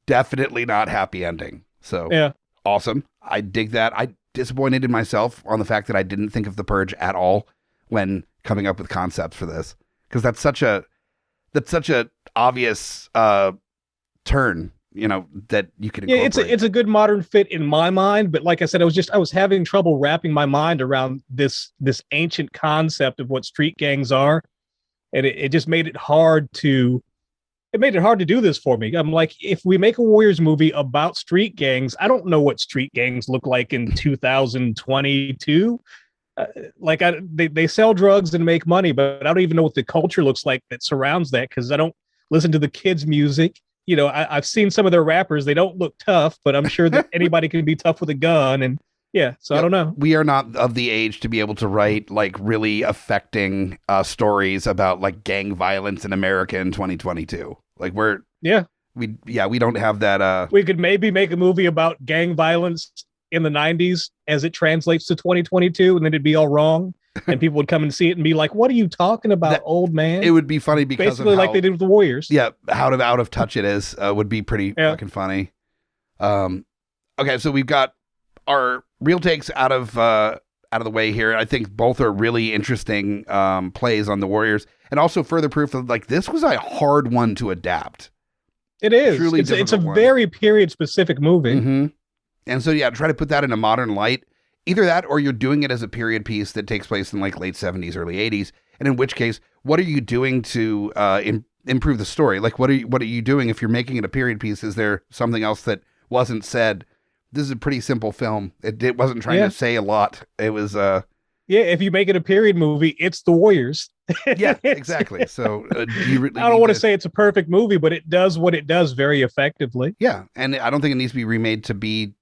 definitely not happy ending. So awesome. I dig that. I disappointed in myself on the fact that I didn't think of the purge at all when coming up with concepts for this, because that's such a obvious turn, you know, that you could incorporate. It's a good modern fit in my mind, but like I said, I was having trouble wrapping my mind around this ancient concept of what street gangs are, and it just made it hard to do this for me. I'm like, if we make a Warriors movie about street gangs, I don't know what street gangs look like in 2022. They sell drugs and make money, but I don't even know what the culture looks like that surrounds that, because I don't listen to the kids' music. You know, I've seen some of their rappers. They don't look tough, but I'm sure that anybody can be tough with a gun. And I don't know. We are not of the age to be able to write like really affecting stories about like gang violence in America in 2022. Like we don't have that. We could maybe make a movie about gang violence in the 90s as it translates to 2022, and then it'd be all wrong. And people would come and see it and be like, what are you talking about, old man? It would be funny because basically of how, like they did with the Warriors. Yeah, how out of touch it is would be pretty fucking funny. Okay, so we've got our real takes out of the way here. I think both are really interesting plays on the Warriors, and also further proof that like this was a hard one to adapt. It is. Truly it's a one. very period specific movie. Mm-hmm. And so try to put that in a modern light. Either that, or you're doing it as a period piece that takes place in like late 70s, early 80s. And in which case, what are you doing to improve the story? Like, what are you doing if you're making it a period piece? Is there something else that wasn't said? This is a pretty simple film. It wasn't trying to say a lot. It was if you make it a period movie, it's the Warriors. Yeah, exactly. So do you really I don't want to say it's a perfect movie, but it does what it does very effectively. Yeah, and I don't think it needs to be remade to be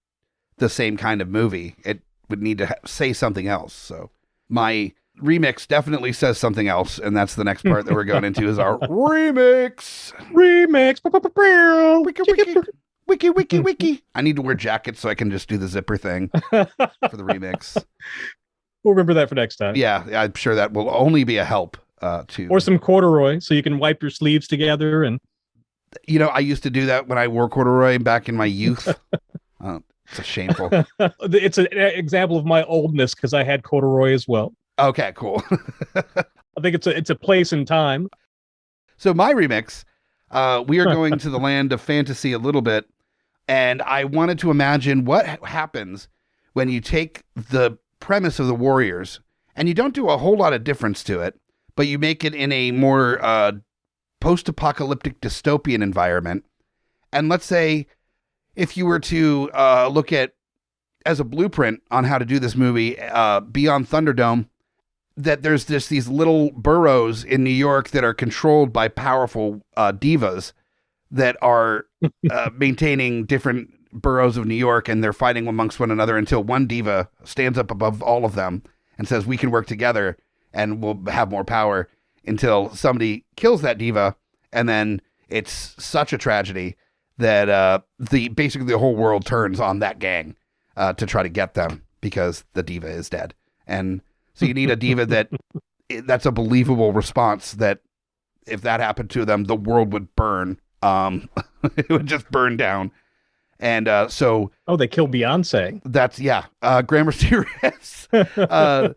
the same kind of movie. It would need to say something else. So my remix definitely says something else, and that's the next part that we're going into is our remix. Wiki. I need to wear jackets so I can just do the zipper thing for the remix. We'll remember that for next time. Yeah, I'm sure that will only be a help to. Or some corduroy so you can wipe your sleeves together. And I used to do that when I wore corduroy back in my youth. It's shameful. It's an example of my oldness because I had corduroy as well. Okay, cool. I think it's a place and time. So my remix, we are going to the land of fantasy a little bit, and I wanted to imagine what happens when you take the premise of the Warriors and you don't do a whole lot of difference to it, but you make it in a more post-apocalyptic dystopian environment. And let's say if you were to look at as a blueprint on how to do this movie, Beyond Thunderdome, that there's just these little boroughs in New York that are controlled by powerful divas that are maintaining different boroughs of New York, and they're fighting amongst one another until one diva stands up above all of them and says, we can work together and we'll have more power, until somebody kills that diva. And then it's such a tragedy that basically the whole world turns on that gang to try to get them because the diva is dead. And so you need a diva that's a believable response, that if that happened to them, the world would burn. It would just burn down. And so... Oh, they killed Beyonce. That's, Gramercy Riffs.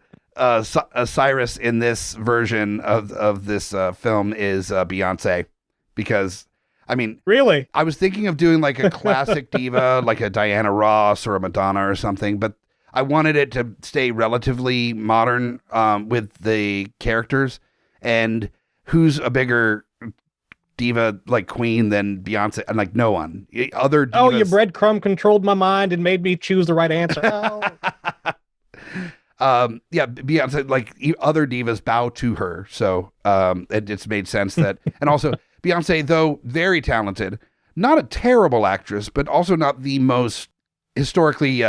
Cyrus in this version of this film is Beyonce. Because, I mean... Really? I was thinking of doing like a classic diva, like a Diana Ross or a Madonna or something, but I wanted it to stay relatively modern with the characters. And who's a bigger diva like Queen than Beyonce? And like no one. Other divas... Oh, your breadcrumb controlled my mind and made me choose the right answer. Beyonce, like other divas bow to her. So it's made sense that... And also, Beyonce, though very talented, not a terrible actress, but also not the most historically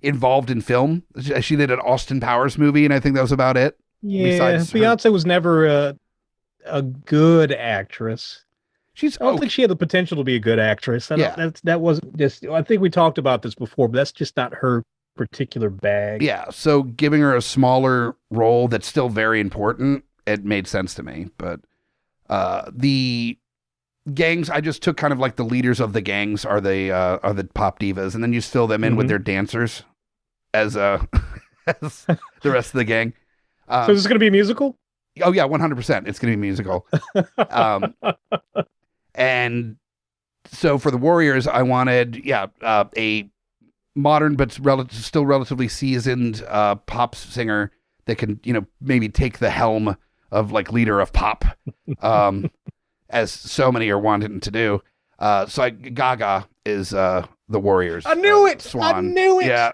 involved in film. She did an Austin Powers movie, and I think that was about it. Yeah, Beyonce was never a good actress. I don't think she had the potential to be a good actress. That wasn't just... I think we talked about this before, but that's just not her particular bag. Yeah, so giving her a smaller role that's still very important, it made sense to me. But the gangs, I just took kind of like the leaders of the gangs are the pop divas, and then you fill them in with their dancers as as the rest of the gang. So this is going to be a musical? Oh yeah, 100%. It's going to be a musical. And so for the Warriors, I wanted a modern but still relatively seasoned pop singer that can maybe take the helm of like leader of pop, as so many are wanting to do. So Gaga is the Warriors. I knew it. Swan. I knew it. Yeah.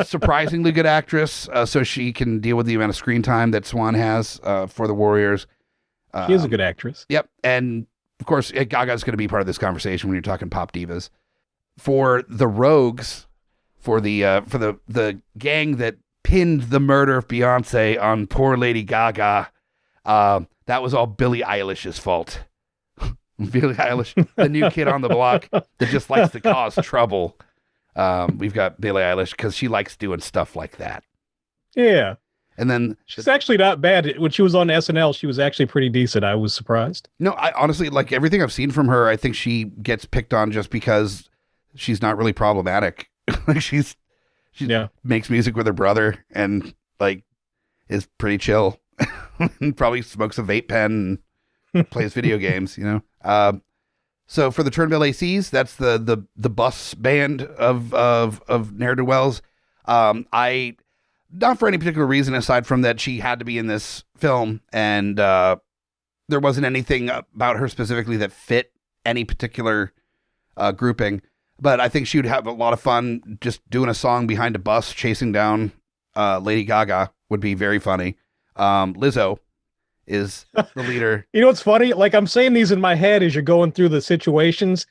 Surprisingly good actress, so she can deal with the amount of screen time that Swan has for the Warriors. She is a good actress. Yep. And of course, Gaga's going to be part of this conversation when you're talking pop divas. For the Rogues, for the gang that pinned the murder of Beyonce on poor Lady Gaga, that was all Billie Eilish's fault. Billie Eilish, the new kid on the block that just likes to cause trouble. We've got Billie Eilish because she likes doing stuff like that. Yeah. And then she's actually not bad. When she was on SNL, she was actually pretty decent. I was surprised. No, I honestly, like everything I've seen from her, I think she gets picked on just because she's not really problematic. Like she makes music with her brother and like is pretty chill. And probably smokes a vape pen and plays video games, you know? So for the Turnbill ACs, that's the bus band of ne'er-do-wells. I, not for any particular reason aside from that she had to be in this film, and there wasn't anything about her specifically that fit any particular grouping, but I think she would have a lot of fun just doing a song behind a bus chasing down Lady Gaga would be very funny. Lizzo is the leader. You know what's funny? Like I'm saying these in my head as you're going through the situations,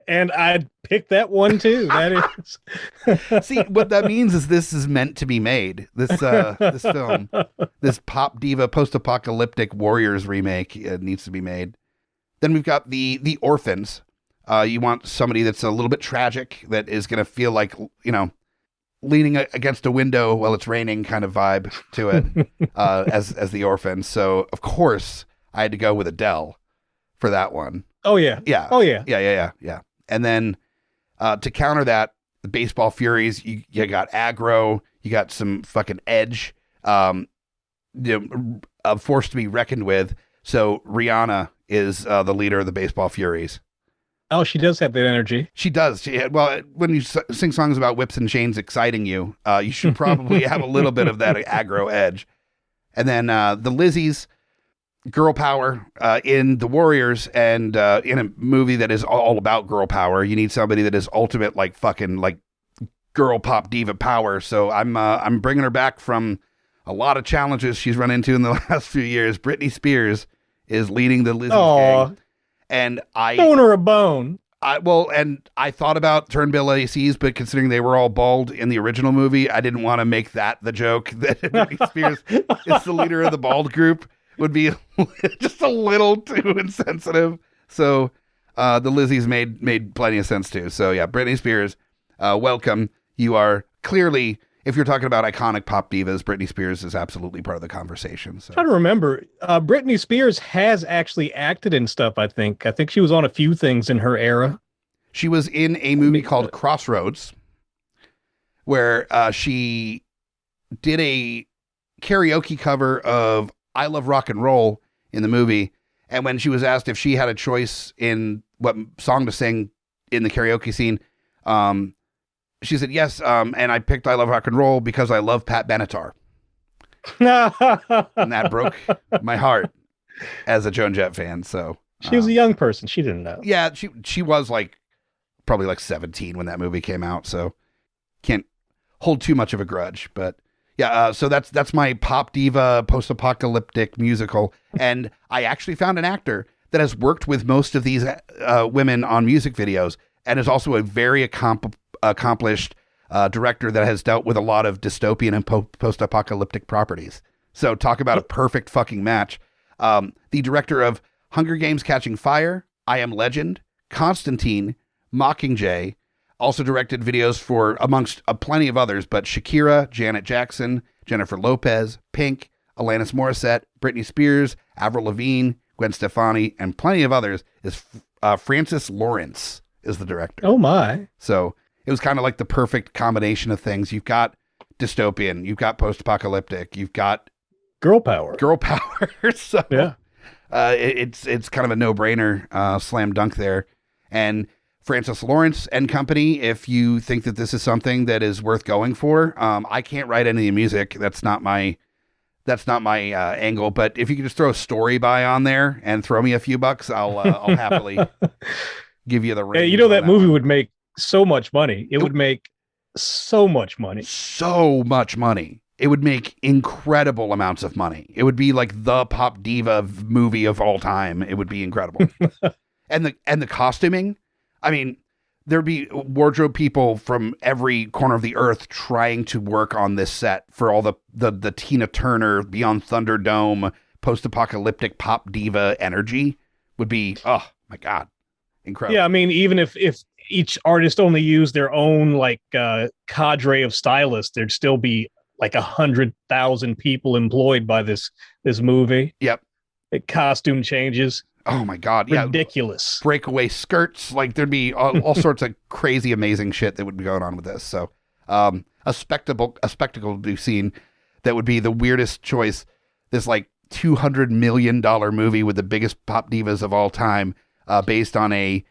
and I'd pick that one too. That is. See, what that means is this is meant to be made. This film, this pop diva post-apocalyptic warriors remake, needs to be made. Then we've got the orphans. You want somebody that's a little bit tragic, that is going to feel like, you know, leaning against a window while it's raining kind of vibe to it, as the orphans. So of course I had to go with Adele for that one. Oh yeah. Yeah. Oh yeah. Yeah. And then to counter that, the Baseball Furies, you got aggro, you got some fucking edge, a force to be reckoned with. So Rihanna is the leader of the Baseball Furies. Oh, she does have that energy. She does. Well, when you sing songs about whips and chains exciting you, you should probably have a little bit of that aggro edge. And then the Lizzies, girl power in the Warriors, and in a movie that is all about girl power, you need somebody that is ultimate, like fucking like girl pop diva power. So I'm bringing her back from a lot of challenges she's run into in the last few years. Britney Spears is leading the Lizzies gang. And I throwing her a bone. And I thought about Turnbill ACs, but considering they were all bald in the original movie, I didn't want to make that the joke that Britney Spears is the leader of the bald group. Would be just a little too insensitive. So the Lizzies made plenty of sense too. So yeah, Britney Spears, welcome. You are clearly, if you're talking about iconic pop divas, Britney Spears is absolutely part of the conversation. So. I'm trying to remember, Britney Spears has actually acted in stuff, I think. I think she was on a few things in her era. She was in a movie called Crossroads, where she did a karaoke cover of I Love Rock and Roll in the movie. And when she was asked if she had a choice in what song to sing in the karaoke scene, she said yes, and I picked I Love Rock and Roll because I love Pat Benatar. And that broke my heart as a Joan Jett fan. So she was a young person. She didn't know. Yeah, she was probably 17 when that movie came out. So can't hold too much of a grudge. But yeah, so that's my pop diva post-apocalyptic musical. And I actually found an actor that has worked with most of these women on music videos and is also a very accomplished director that has dealt with a lot of dystopian and post-apocalyptic properties. So talk about a perfect fucking match. The director of Hunger Games Catching Fire, I Am Legend, Constantine, Mockingjay, also directed videos for, amongst plenty of others, but Shakira, Janet Jackson, Jennifer Lopez, Pink, Alanis Morissette, Britney Spears, Avril Lavigne, Gwen Stefani, and plenty of others, is Francis Lawrence is the director. Oh my. So it was kind of like the perfect combination of things. You've got dystopian, you've got post-apocalyptic, you've got girl power. So yeah, it's kind of a no-brainer, slam dunk there. And Francis Lawrence and company, if you think that this is something that is worth going for, I can't write any of the music. That's not my angle. But if you could just throw a story by on there and throw me a few bucks, I'll happily give you the ring. Hey, you know that movie would make so much money. It would make so much money. So much money. It would make incredible amounts of money. It would be like the pop diva movie of all time. It would be incredible. And the costuming, I mean, there'd be wardrobe people from every corner of the earth trying to work on this set for all the Tina Turner, Beyond Thunderdome, post-apocalyptic pop diva energy would be, oh my God, incredible. Yeah, I mean, even if each artist only used their own like cadre of stylists, there'd still be like 100,000 people employed by this movie. Yep. Costume changes. Oh my God. Ridiculous. Yeah. Breakaway skirts. Like there'd be all sorts of crazy, amazing shit that would be going on with this. So a spectacle to be seen that would be the weirdest choice. This like $200 million movie with the biggest pop divas of all time, based on a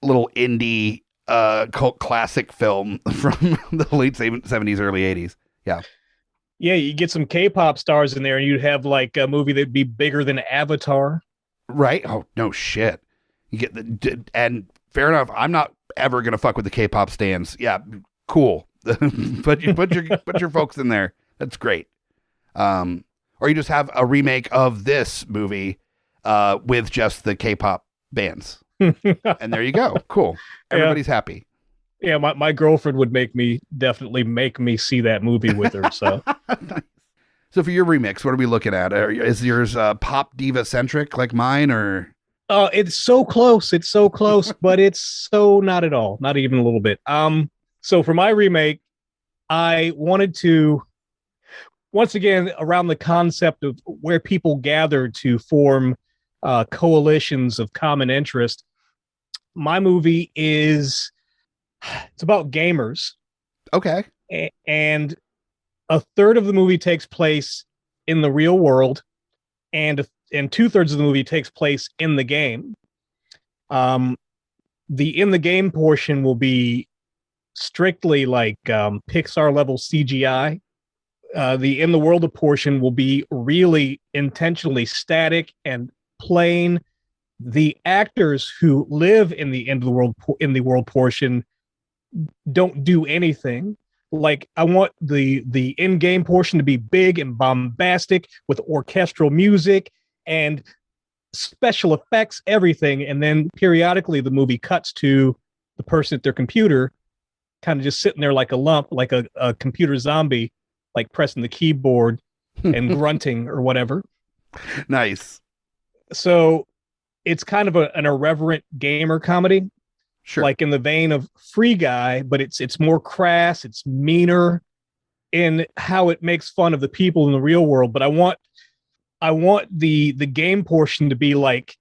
little indie cult classic film from the late 70s, early 80s. Yeah. Yeah, you get some K-pop stars in there, and you'd have like a movie that'd be bigger than Avatar. Right? Oh no shit. You get and fair enough. I'm not ever gonna fuck with the K-pop stands. Yeah, cool. Put your folks in there. That's great. Or you just have a remake of this movie with just the K-pop bands, and there you go. Cool. Everybody's happy. Yeah, my girlfriend would definitely make me see that movie with her. So, So for your remix, what are we looking at? Is yours pop diva centric like mine, or? It's so close. It's so close, but it's so not at all. Not even a little bit. So for my remake, I wanted to, once again, around the concept of where people gather to form coalitions of common interest. My movie it's about gamers. Okay. And a third of the movie takes place in the real world, and 2/3 of the movie takes place in the game. The in the game portion will be strictly like Pixar level CGI. The in the world portion will be really intentionally static and plain. The actors who live in the end of the world portion don't do anything. Like, I want the in-game portion to be big and bombastic with orchestral music and special effects, everything. And then periodically the movie cuts to the person at their computer, kind of just sitting there like a lump, like a computer zombie, like pressing the keyboard and grunting or whatever. Nice. So it's kind of an irreverent gamer comedy. Sure. Like in the vein of Free Guy, but it's more crass, it's meaner in how it makes fun of the people in the real world. But I want the game portion to be like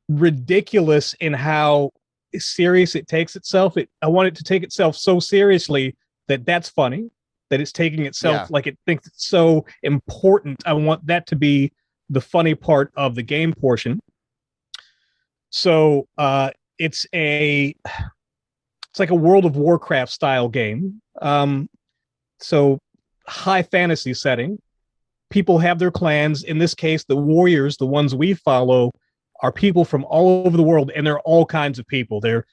ridiculous in how serious it takes itself. I want it to take itself so seriously that's funny, that it's taking itself like it thinks it's so important. I want that to be the funny part of the game portion. So it's like a World of Warcraft style game. So high fantasy setting. People have their clans. In this case, the warriors, the ones we follow, are people from all over the world, and they're all kinds of people. They're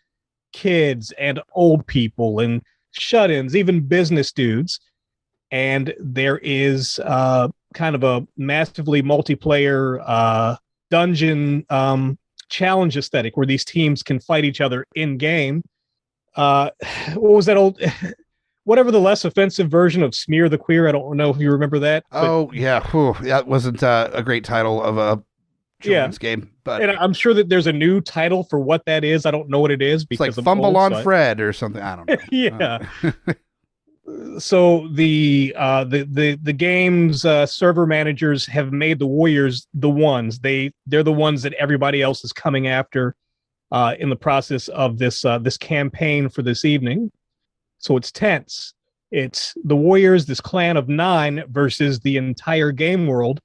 kids and old people and shut-ins, even business dudes. And there is kind of a massively multiplayer dungeon challenge aesthetic where these teams can fight each other in game. What was that old, whatever the less offensive version of Smear the Queer? I don't know if you remember that. Oh yeah, that wasn't a great title of a children's game. But and I'm sure that there's a new title for what that is. I don't know what it is because it's like Fumble on Fred or something. I don't know. Yeah. So the game's server managers have made the warriors the ones. They're the ones that everybody else is coming after in the process of this campaign for this evening. So it's tense. It's the warriors, this clan of 9 versus the entire game world.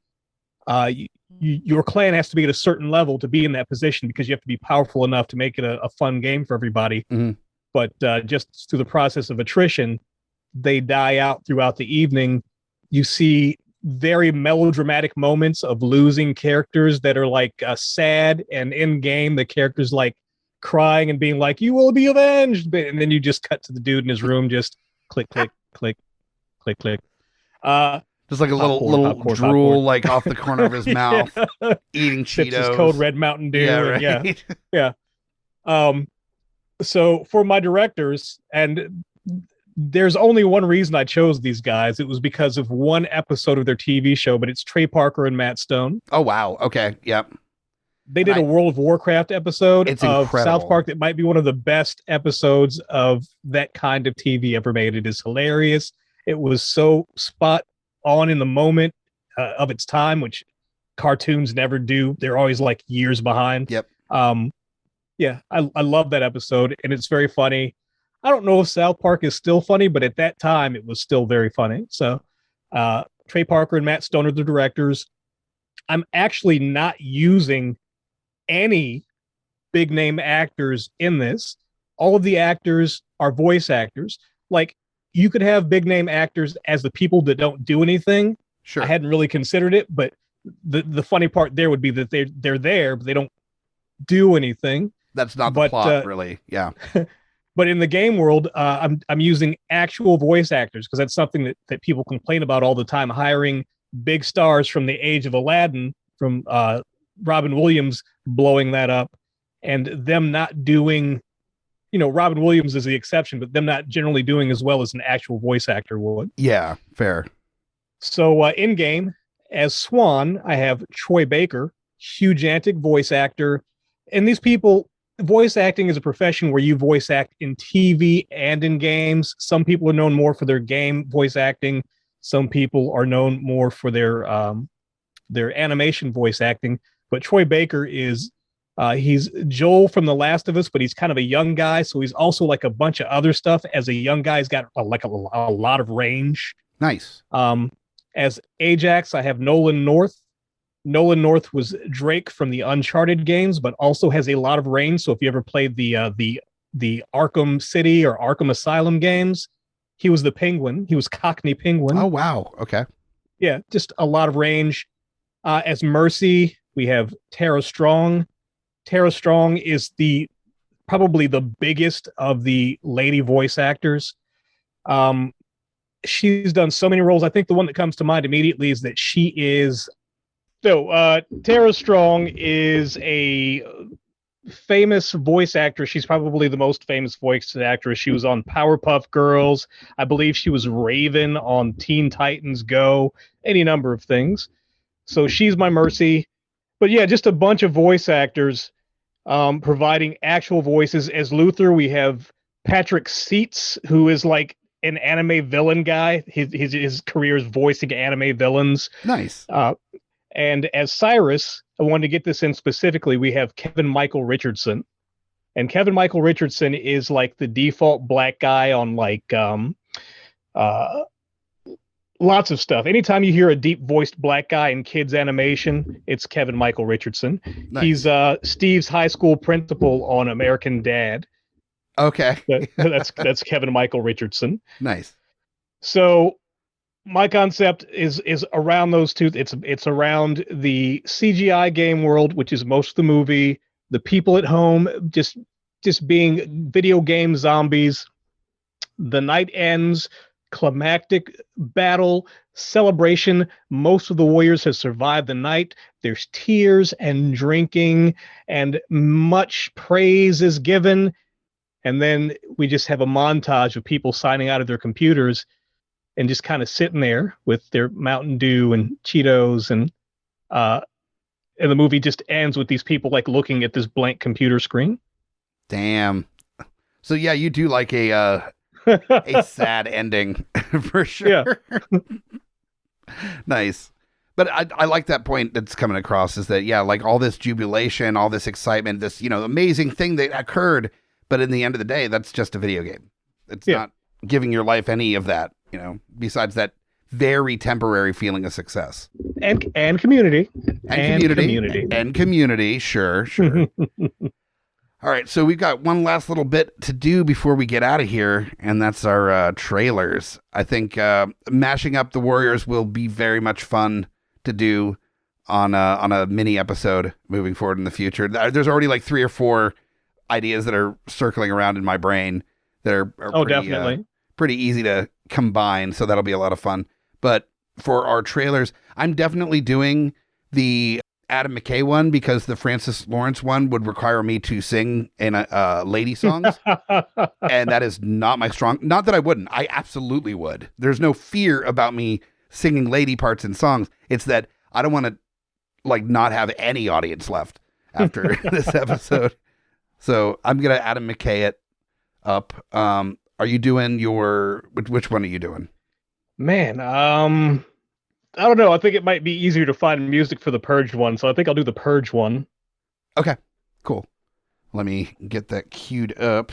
Your clan has to be at a certain level to be in that position because you have to be powerful enough to make it a fun game for everybody. Mm-hmm. But just through the process of attrition, they die out throughout the evening. You see very melodramatic moments of losing characters that are like sad, and in game the characters like crying and being like, "You will be avenged," and then you just cut to the dude in his room, just click, click, click, click, click. Just like a little drool, popcorn. Like off the corner of his mouth, eating Cheetos. Sips his cold red Mountain Dew. Yeah, right. Yeah. So for my directors, and there's only one reason I chose these guys. It was because of one episode of their TV show, but it's Trey Parker and Matt Stone. Oh, wow. Okay. Yep. They did a World of Warcraft episode of incredible. South Park that might be one of the best episodes of that kind of TV ever made. It is hilarious. It was so spot on in the moment of its time, which cartoons never do. They're always like years behind. Yep. Yeah, I love that episode, and it's very funny. I don't know if South Park is still funny, but at that time, it was still very funny. So Trey Parker and Matt Stone are the directors. I'm actually not using any big name actors in this. All of the actors are voice actors. Like, you could have big name actors as the people that don't do anything. Sure. I hadn't really considered it, but the funny part there would be that they're there, but they don't do anything. That's not the plot, really. Yeah. But in the game world, I'm using actual voice actors because that's something that people complain about all the time, hiring big stars from the age of Aladdin, from Robin Williams blowing that up, and them not doing, Robin Williams is the exception, but them not generally doing as well as an actual voice actor would. Yeah, fair. So in game, as Swan, I have Troy Baker, hugigantic voice actor. And these people, voice acting is a profession where you voice act in TV and in games. Some people are known more for their game voice acting. Some people are known more for their animation voice acting. But Troy Baker he's Joel from The Last of Us, but he's kind of a young guy. So he's also like a bunch of other stuff. As a young guy, he's got a lot of range. Nice. As Ajax, I have Nolan North. Nolan North was Drake from the Uncharted games, but also has a lot of range. So if you ever played the Arkham City or Arkham Asylum games, he was the Penguin. He was Cockney Penguin. Oh, wow. Okay. Yeah, just a lot of range. As Mercy, we have Tara Strong. Tara Strong is probably the biggest of the lady voice actors. She's done so many roles. I think the one that comes to mind immediately is that she is... So, Tara Strong is a famous voice actress. She's probably the most famous voice actress. She was on Powerpuff Girls. I believe she was Raven on Teen Titans Go, any number of things. So she's my Mercy. But yeah, just a bunch of voice actors providing actual voices. As Luther, we have Patrick Seitz, who is like an anime villain guy. His career is voicing anime villains. Nice. And as Cyrus, I wanted to get this in specifically, we have Kevin Michael Richardson. And Kevin Michael Richardson is like the default black guy on like lots of stuff. Anytime you hear a deep-voiced black guy in kids animation, it's Kevin Michael Richardson. Nice. He's Steve's high school principal on American Dad. Okay. That's Kevin Michael Richardson. Nice. So my concept is around those two. It's around the CGI game world, which is most of the movie, the people at home just being video game zombies. The night ends, climactic battle, celebration. Most of the warriors have survived the night. There's tears and drinking, and much praise is given. And then we just have a montage of people signing out of their computers and just kind of sitting there with their Mountain Dew and Cheetos, and the movie just ends with these people like looking at this blank computer screen. Damn. So yeah, you do like a sad ending for sure. Yeah. Nice. But I like that point that's coming across, is that, yeah, like all this jubilation, all this excitement, this, amazing thing that occurred. But in the end of the day, that's just a video game. It's not giving your life any of that, besides that very temporary feeling of success. And community. And community. Sure. All right. So we've got one last little bit to do before we get out of here. And that's our trailers. I think mashing up the Warriors will be very much fun to do on a mini episode moving forward in the future. There's already like 3 or 4 ideas that are circling around in my brain that are definitely pretty easy to combine. So that'll be a lot of fun. But for our trailers, I'm definitely doing the Adam McKay one, because the Francis Lawrence one would require me to sing in lady songs. And that is not my strong. Not that I wouldn't. I absolutely would. There's no fear about me singing lady parts in songs. It's that I don't want to like not have any audience left. after this episode. So I'm going to Adam McKay it up. Are you doing which one are you doing? Man, I don't know. I think it might be easier to find music for the Purge one, so I think I'll do the Purge one. Okay, cool. Let me get that queued up.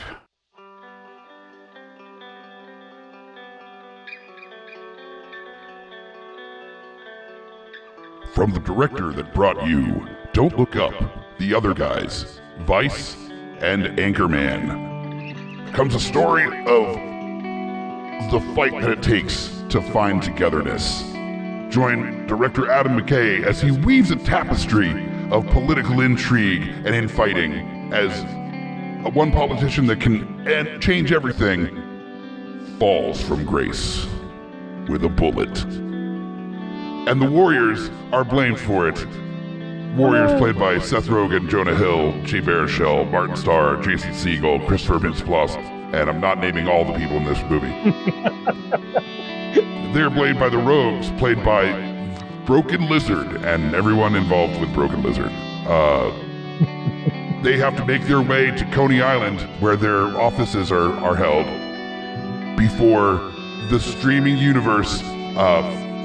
From the director that brought you Don't Look Up, The Other Guys, Vice, and Anchorman, comes a story of the fight that it takes to find togetherness. Join director Adam McKay as he weaves a tapestry of political intrigue and infighting as one politician that can change everything falls from grace with a bullet. And the Warriors are blamed for it. Warriors played by Seth Rogen, Jonah Hill, Jay Baruchel, Martin Starr, Jason Segel, Christopher Mintz-Plasse, and I'm not naming all the people in this movie. They're blamed by the Rogues, played by Broken Lizard, and everyone involved with Broken Lizard. They have to make their way to Coney Island, where their offices are held, before the streaming universe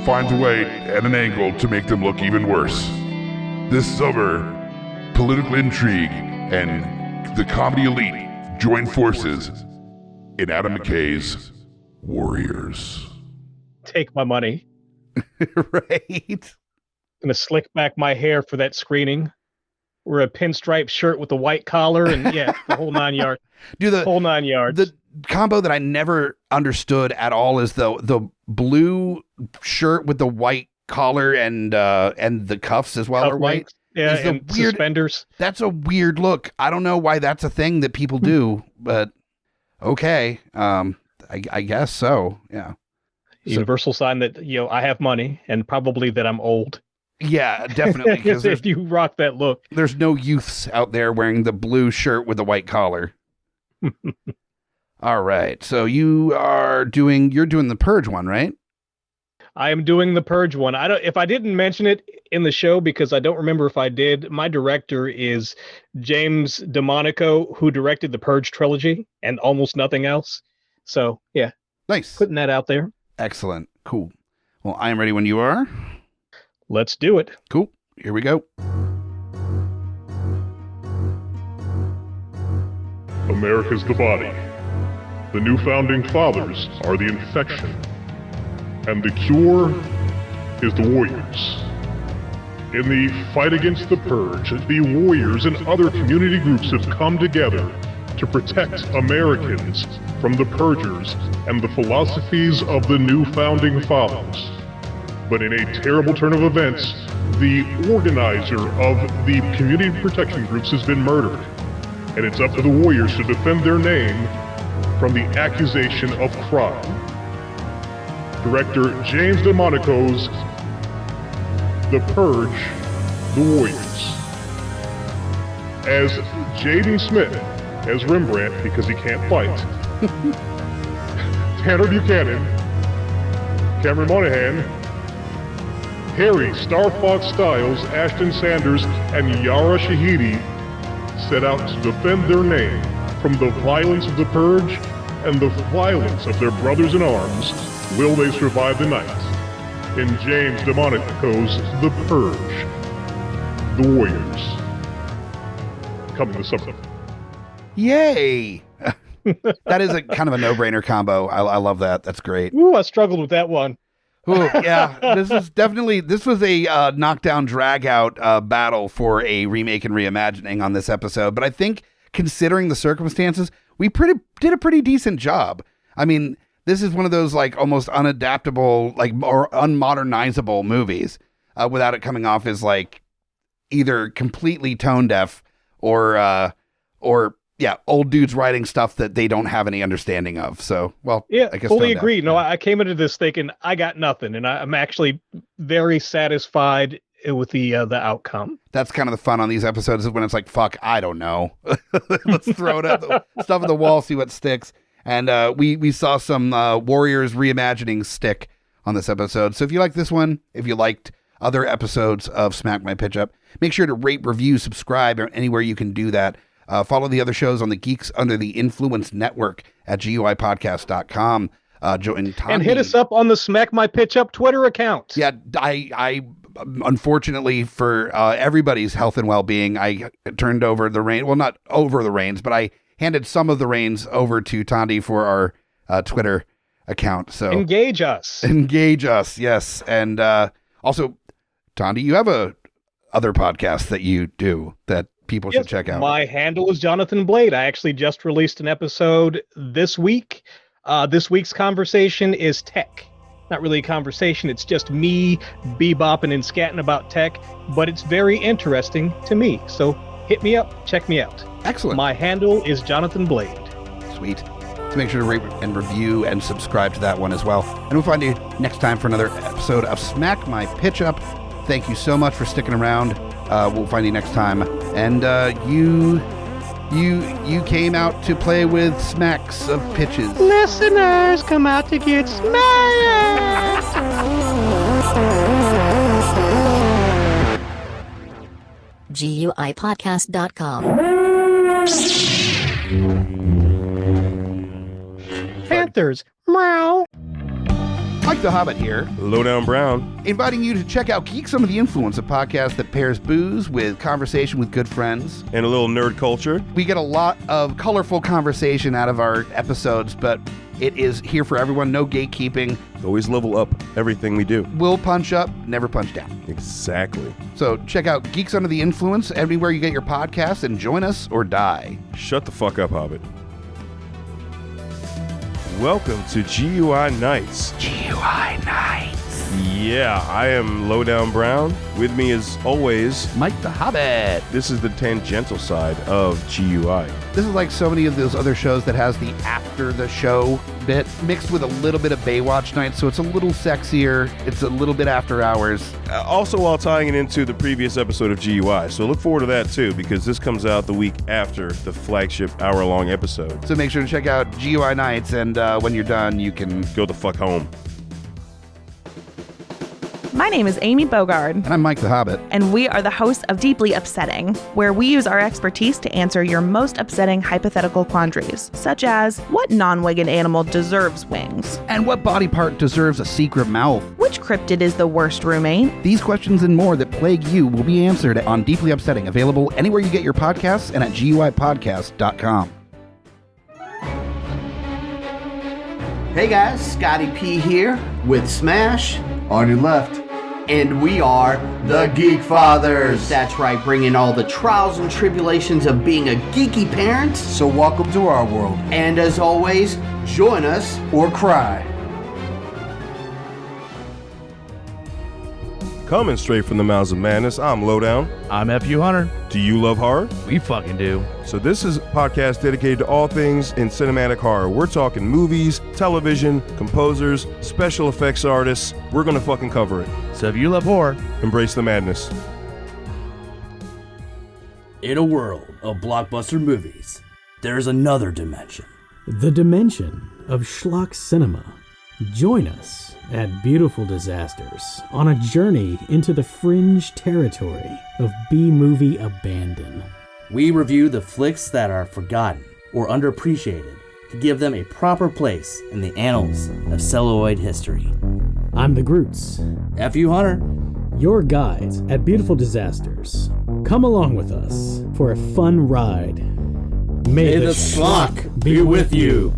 finds a way at an angle to make them look even worse. This summer, political intrigue and the comedy elite join forces in Adam McKay's Warriors. Take my money. Right. Gonna slick back my hair for that screening. Wear a pinstripe shirt with a white collar, and the whole 9 yards. Whole 9 yards. The combo that I never understood at all is the blue shirt with the white collar and the cuffs as well are white. Yeah, and weird, suspenders. That's a weird look. I don't know why that's a thing that people do, but okay. I guess so. Yeah. Universal sign that I have money and probably that I'm old. Yeah, definitely. Because if you rock that look, there's no youths out there wearing the blue shirt with the white collar. All right, so you're doing the Purge one, right? I am doing the Purge one. If I didn't mention it in the show because I don't remember if I did. My director is James DeMonico, who directed the Purge trilogy and almost nothing else. So yeah, nice. Putting that out there. Excellent. Cool. Well, I am ready when you are. Let's do it. Cool. Here we go. America's the body. The new founding fathers are the infection. And the cure is the Warriors. In the fight against the Purge, the Warriors and other community groups have come together to protect Americans from the Purgers and the philosophies of the new founding fathers. But in a terrible turn of events, the organizer of the community protection groups has been murdered. And it's up to the Warriors to defend their name from the accusation of crime. Director James DeMonico's The Purge, The Warriors. As Jaden Smith, as Rembrandt, because he can't fight. Tanner Buchanan, Cameron Monahan, Harry Star Fox Styles, Ashton Sanders, and Yara Shahidi set out to defend their name from the violence of the Purge and the violence of their brothers in arms. Will they survive the night? In James DeMonico's The Purge, The Warriors. Coming this summer. Yay! That is a kind of a no-brainer combo. I love that. That's great. Ooh, I struggled with that one. Ooh, yeah, this was a knockdown, drag-out battle for a remake and reimagining on this episode. But I think, considering the circumstances, we did a pretty decent job. I mean, this is one of those like almost unadaptable, like or unmodernizable movies, without it coming off as like either completely tone deaf or old dudes writing stuff that they don't have any understanding of. So, well, yeah, I guess fully agree. Deaf. No, I came into this thinking I got nothing, and I'm actually very satisfied with the outcome. That's kind of the fun on these episodes is when it's like, fuck, I don't know. Let's throw it up, stuff at the wall, see what sticks. And we saw some Warriors reimagining stick on this episode. So if you like this one, if you liked other episodes of Smack My Pitch Up. Make sure to rate, review, subscribe, or anywhere you can do that. Follow the other shows on the Geeks Under the Influence Network at GUIPodcast.com. And hit us up on the Smack My Pitch Up Twitter account. Yeah, I unfortunately for everybody's health and well-being, I turned over the reins. Well, not over the reins, but I handed some of the reins over to Thandi for our Twitter account. So engage us, yes. And also, Thandi, you have other podcasts that you do that people should check out. My handle is Jonathan Blade. I actually just released an episode this week. This week's conversation is tech. Not really a conversation, it's just me bebopping and scatting about tech, but it's very interesting to me. So hit me up, check me out. Excellent. My handle is Jonathan Blade. Sweet. So make sure to rate and review and subscribe to that one as well. And we'll find you next time for another episode of Smack My Pitch Up. Thank you so much for sticking around. We'll find you next time. And you came out to play with smacks of pitches. Listeners, come out to get smacked. GUIPodcast.com. Panthers, meow. Mike the Hobbit here, Lowdown Brown, inviting you to check out Geeks Under the Influence, a podcast that pairs booze with conversation with good friends. and a little nerd culture. We get a lot of colorful conversation out of our episodes, but it is here for everyone, no gatekeeping. Always level up everything we do. We'll punch up, never punch down. Exactly. So check out Geeks Under the Influence everywhere you get your podcasts and join us or die. Shut the fuck up, Hobbit. Welcome to GUI Nights. GUI Nights. Yeah, I am Lowdown Brown. With me as always, Mike the Hobbit. this is the tangential side of GUI. This is like so many of those other shows that has the after the show bit mixed with a little bit of Baywatch night, so it's a little sexier. It's a little bit after hours. Also while tying it into the previous episode of GUI. So look forward to that too, because this comes out the week after the flagship hour-long episode. So make sure to check out GUI Nights, and when you're done, you can Go the fuck home. My name is Amy Bogard, And I'm Mike the Hobbit. and we are the hosts of Deeply Upsetting, where we use our expertise to answer your most upsetting hypothetical quandaries, such as, what non-winged animal deserves wings? And what body part deserves a secret mouth? Which cryptid is the worst roommate? These questions and more that plague you will be answered on Deeply Upsetting, available anywhere you get your podcasts and at GUIPodcast.com. Hey guys, Scotty P here with Smash on your left. And we are the Geek Fathers. That's right, bringing all the trials and tribulations of being a geeky parent. So welcome to our world. And as always, join us Or cry. Coming straight from the mouths of madness, I'm Lowdown. I'm F.U. Hunter. Do you love horror? We fucking do. So this is a podcast dedicated to all things in cinematic horror. We're talking movies, television, composers, special effects artists. We're gonna fucking cover it. So if you love horror, Embrace the madness. In a world of blockbuster movies, there's another dimension. The dimension of schlock cinema. Join us at Beautiful Disasters on a journey into the fringe territory of B-movie abandon. We review the flicks that are forgotten or underappreciated to give them a proper place in the annals of celluloid history. I'm the Groots, F.U. Hunter. your guides at Beautiful Disasters. Come along with us for a fun ride. May the schlock be with you.